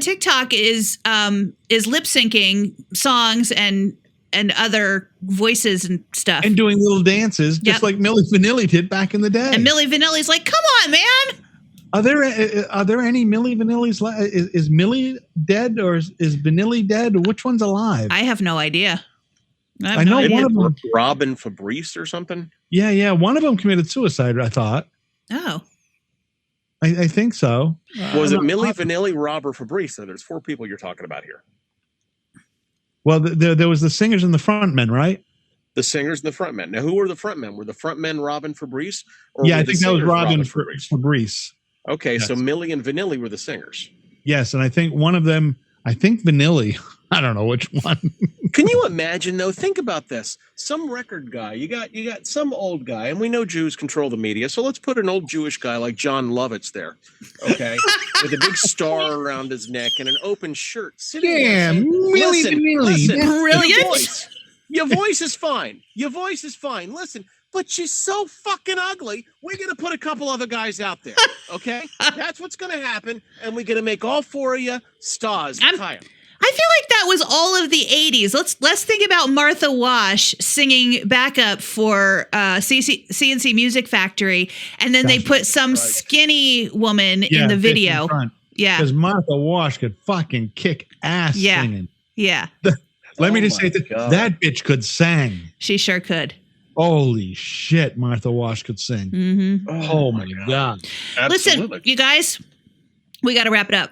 TikTok is lip syncing songs and other voices and stuff, and doing little dances, just like Milli Vanilli did back in the day. And Milli Vanilli's like, "Come on, man!" Are there any Milli Vanillis? Is Milli dead or is Vanilli dead? Which one's alive? I have no idea. I know one of them, Robin Fabrice or something. Yeah. One of them committed suicide. I thought. Oh. I think so. Was it Milli Vanilli, Rob, or Fabrice? So there's 4 people you're talking about here. Well, there was the singers and the frontmen, right? The singers and the frontmen. Now, who were the frontmen? Were the frontmen Robin Fabrice? I think that was Robin Fabrice. Okay, yes. So Milli and Vanilli were the singers. Yes, and I think one of them, Vanilli. I don't know which one. Can you imagine, though? Think about this. Some record guy, you got some old guy, and we know Jews control the media, so let's put an old Jewish guy like John Lovitz there, okay, with a big star around his neck and an open shirt. Milli Vanilli. Brilliant. Your voice is fine. Listen, but she's so fucking ugly. We're going to put a couple other guys out there, okay? That's what's going to happen, and we're going to make all 4 of you stars. I feel like that was all of the 80s. Let's think about Martha Wash singing backup for CNC Music Factory, and then they put some skinny woman in the video. Yeah, because Martha Wash could fucking kick ass singing. Yeah. Let me just say that bitch could sing. She sure could. Holy shit, Martha Wash could sing. Mm-hmm. Oh my God. Absolutely. Listen, you guys, we got to wrap it up.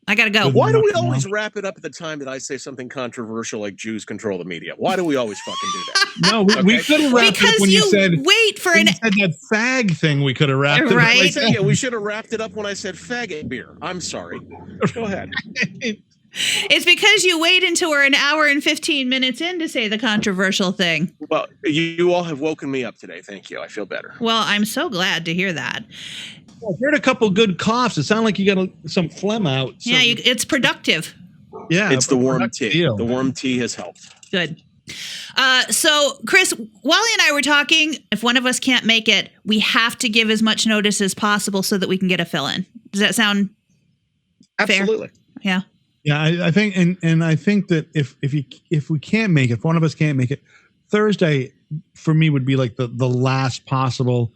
I gotta go. Why do we always wrap it up at the time that I say something controversial like Jews control the media? Why do we always fucking do that? No, we could have wrapped it up when you said that fag thing. We could have wrapped it up. Right? Yeah, we should have wrapped it up when I said faggot beer. I'm sorry. Go ahead. It's because you wait until we're an hour and 15 minutes in to say the controversial thing. Well, you all have woken me up today. Thank you. I feel better. Well, I'm so glad to hear that. I've heard a couple good coughs. It sounded like you got some phlegm out. Yeah, it's productive. Yeah, it's the warm tea. Deal. The warm tea has helped. Good. So, Chris, Wally and I were talking. If one of us can't make it, we have to give as much notice as possible so that we can get a fill-in. Does that sound Absolutely. fair? Yeah. Yeah, I think, and I think that if we can't make it, if one of us can't make it, Thursday for me would be like the last possible.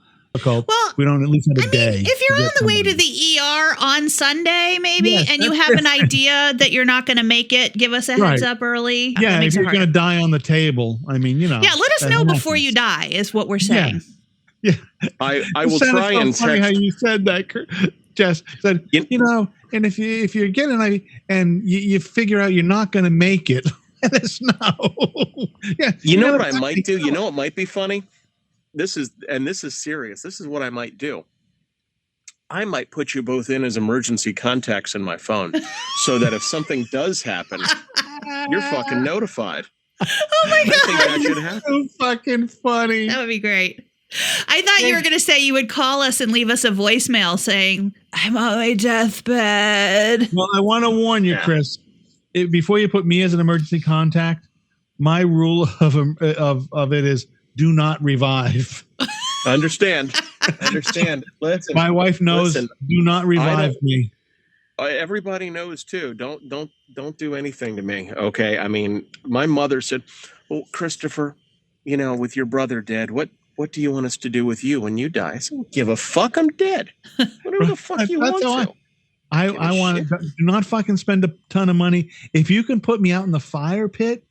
Well, we don't at least have a day. If you're on the way to the ER on Sunday, maybe, and you have an idea that you're not going to make it, give us a heads up early. Yeah, if you're going to die on the table, I mean, you know. Yeah, let us know before you die is what we're saying. Yeah. I will try and text. How you said that, Jess said, you know, and if you're getting and you figure out you're not going to make it, let us know. Yeah. You know what I might do? You know what might be funny? This is serious. This is what I might do. I might put you both in as emergency contacts in my phone so that if something does happen, you're fucking notified. Oh my God. I think that should happen. So fucking funny. That would be great. I thought you were going to say you would call us and leave us a voicemail saying, I'm on my deathbed. Well, I want to warn you, Chris, before you put me as an emergency contact, my rule of it is, do not revive. Understand. Listen. My wife knows. Do not revive me. Everybody knows too. Don't do anything to me. Okay. I mean, my mother said, "Well, Christopher, you know, with your brother dead, what do you want us to do with you when you die?" I said, "Give a fuck. I'm dead. Whatever the fuck you want to." I want to do not fucking spend a ton of money. If you can put me out in the fire pit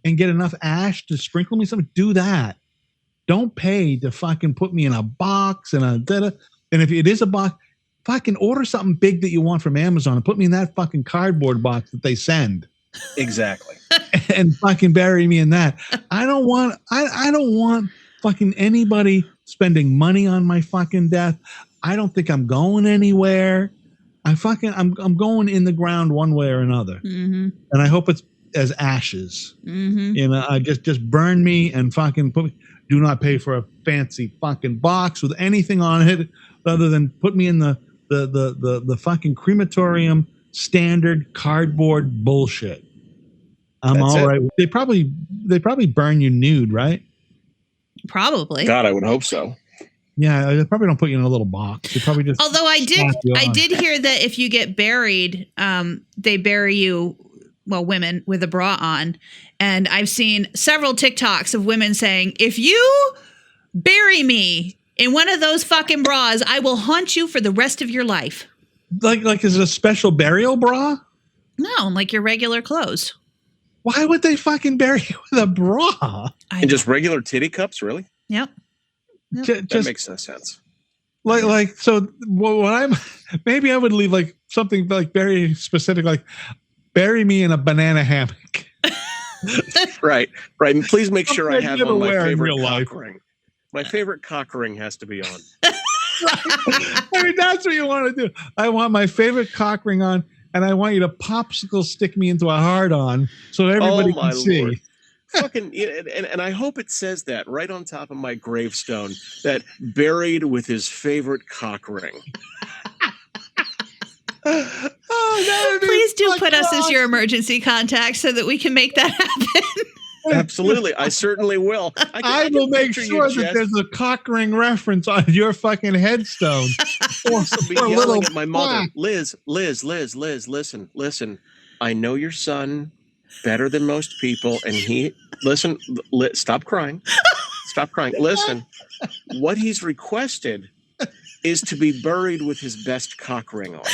and get enough ash to sprinkle me something, do that. Don't pay to fucking put me in a box and if it is a box, fucking order something big that you want from Amazon and put me in that fucking cardboard box that they send. Exactly. And fucking bury me in that. I don't want fucking anybody spending money on my fucking death. I don't think I'm going anywhere. I'm going in the ground one way or another. Mm-hmm. And I hope it's as ashes. Mm-hmm. You know, I just burn me and fucking put me. Do not pay for a fancy fucking box with anything on it other than put me in the fucking crematorium standard cardboard bullshit. I'm all right. They probably burn you nude, right? Probably. God, I would hope so. Yeah, they probably don't put you in a little box. They probably just. Although I did hear that if you get buried, they bury you. Well, women with a bra on. And I've seen several TikToks of women saying, if you bury me in one of those fucking bras, I will haunt you for the rest of your life. Like is it a special burial bra? No, like your regular clothes. Why would they fucking bury you with a bra? And just regular titty cups, really? Yep. That makes no sense. Like so maybe I would leave like something like very specific, like bury me in a banana hammock. Right. And please make sure I have on my favorite cock life. ring. My favorite cock ring has to be on. I mean, that's what you want to do. I want my favorite cock ring on, and I want you to popsicle stick me into a hard-on so everybody can see. Lord. Fucking, and I hope it says that right on top of my gravestone, that buried with his favorite cock ring. Please do put us as your emergency contact so that we can make that happen. Absolutely. I certainly will. I will make sure that there's a cock ring reference on your fucking headstone. Or be yelling at my mother. Liz, listen. I know your son better than most people, and stop crying. Stop crying. Listen, what he's requested is to be buried with his best cock ring on.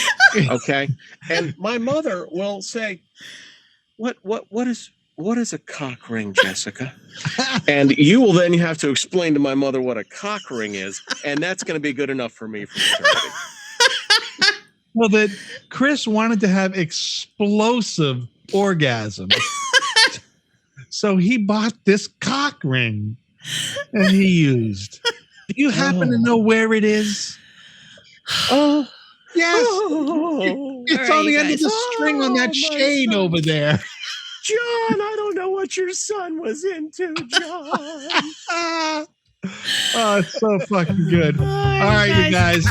Okay? And my mother will say, What is a cock ring, Jessica? And you will then have to explain to my mother what a cock ring is, and that's going to be good enough for me for eternity. Well, that Chris wanted to have explosive orgasms. So he bought this cock ring and he used. Do you happen to know where it is? Oh, yes. It's All right, on the you end of guys. the string on that chain over there. John, I don't know what your son was into, John. Oh, it's so fucking good. All right, you guys.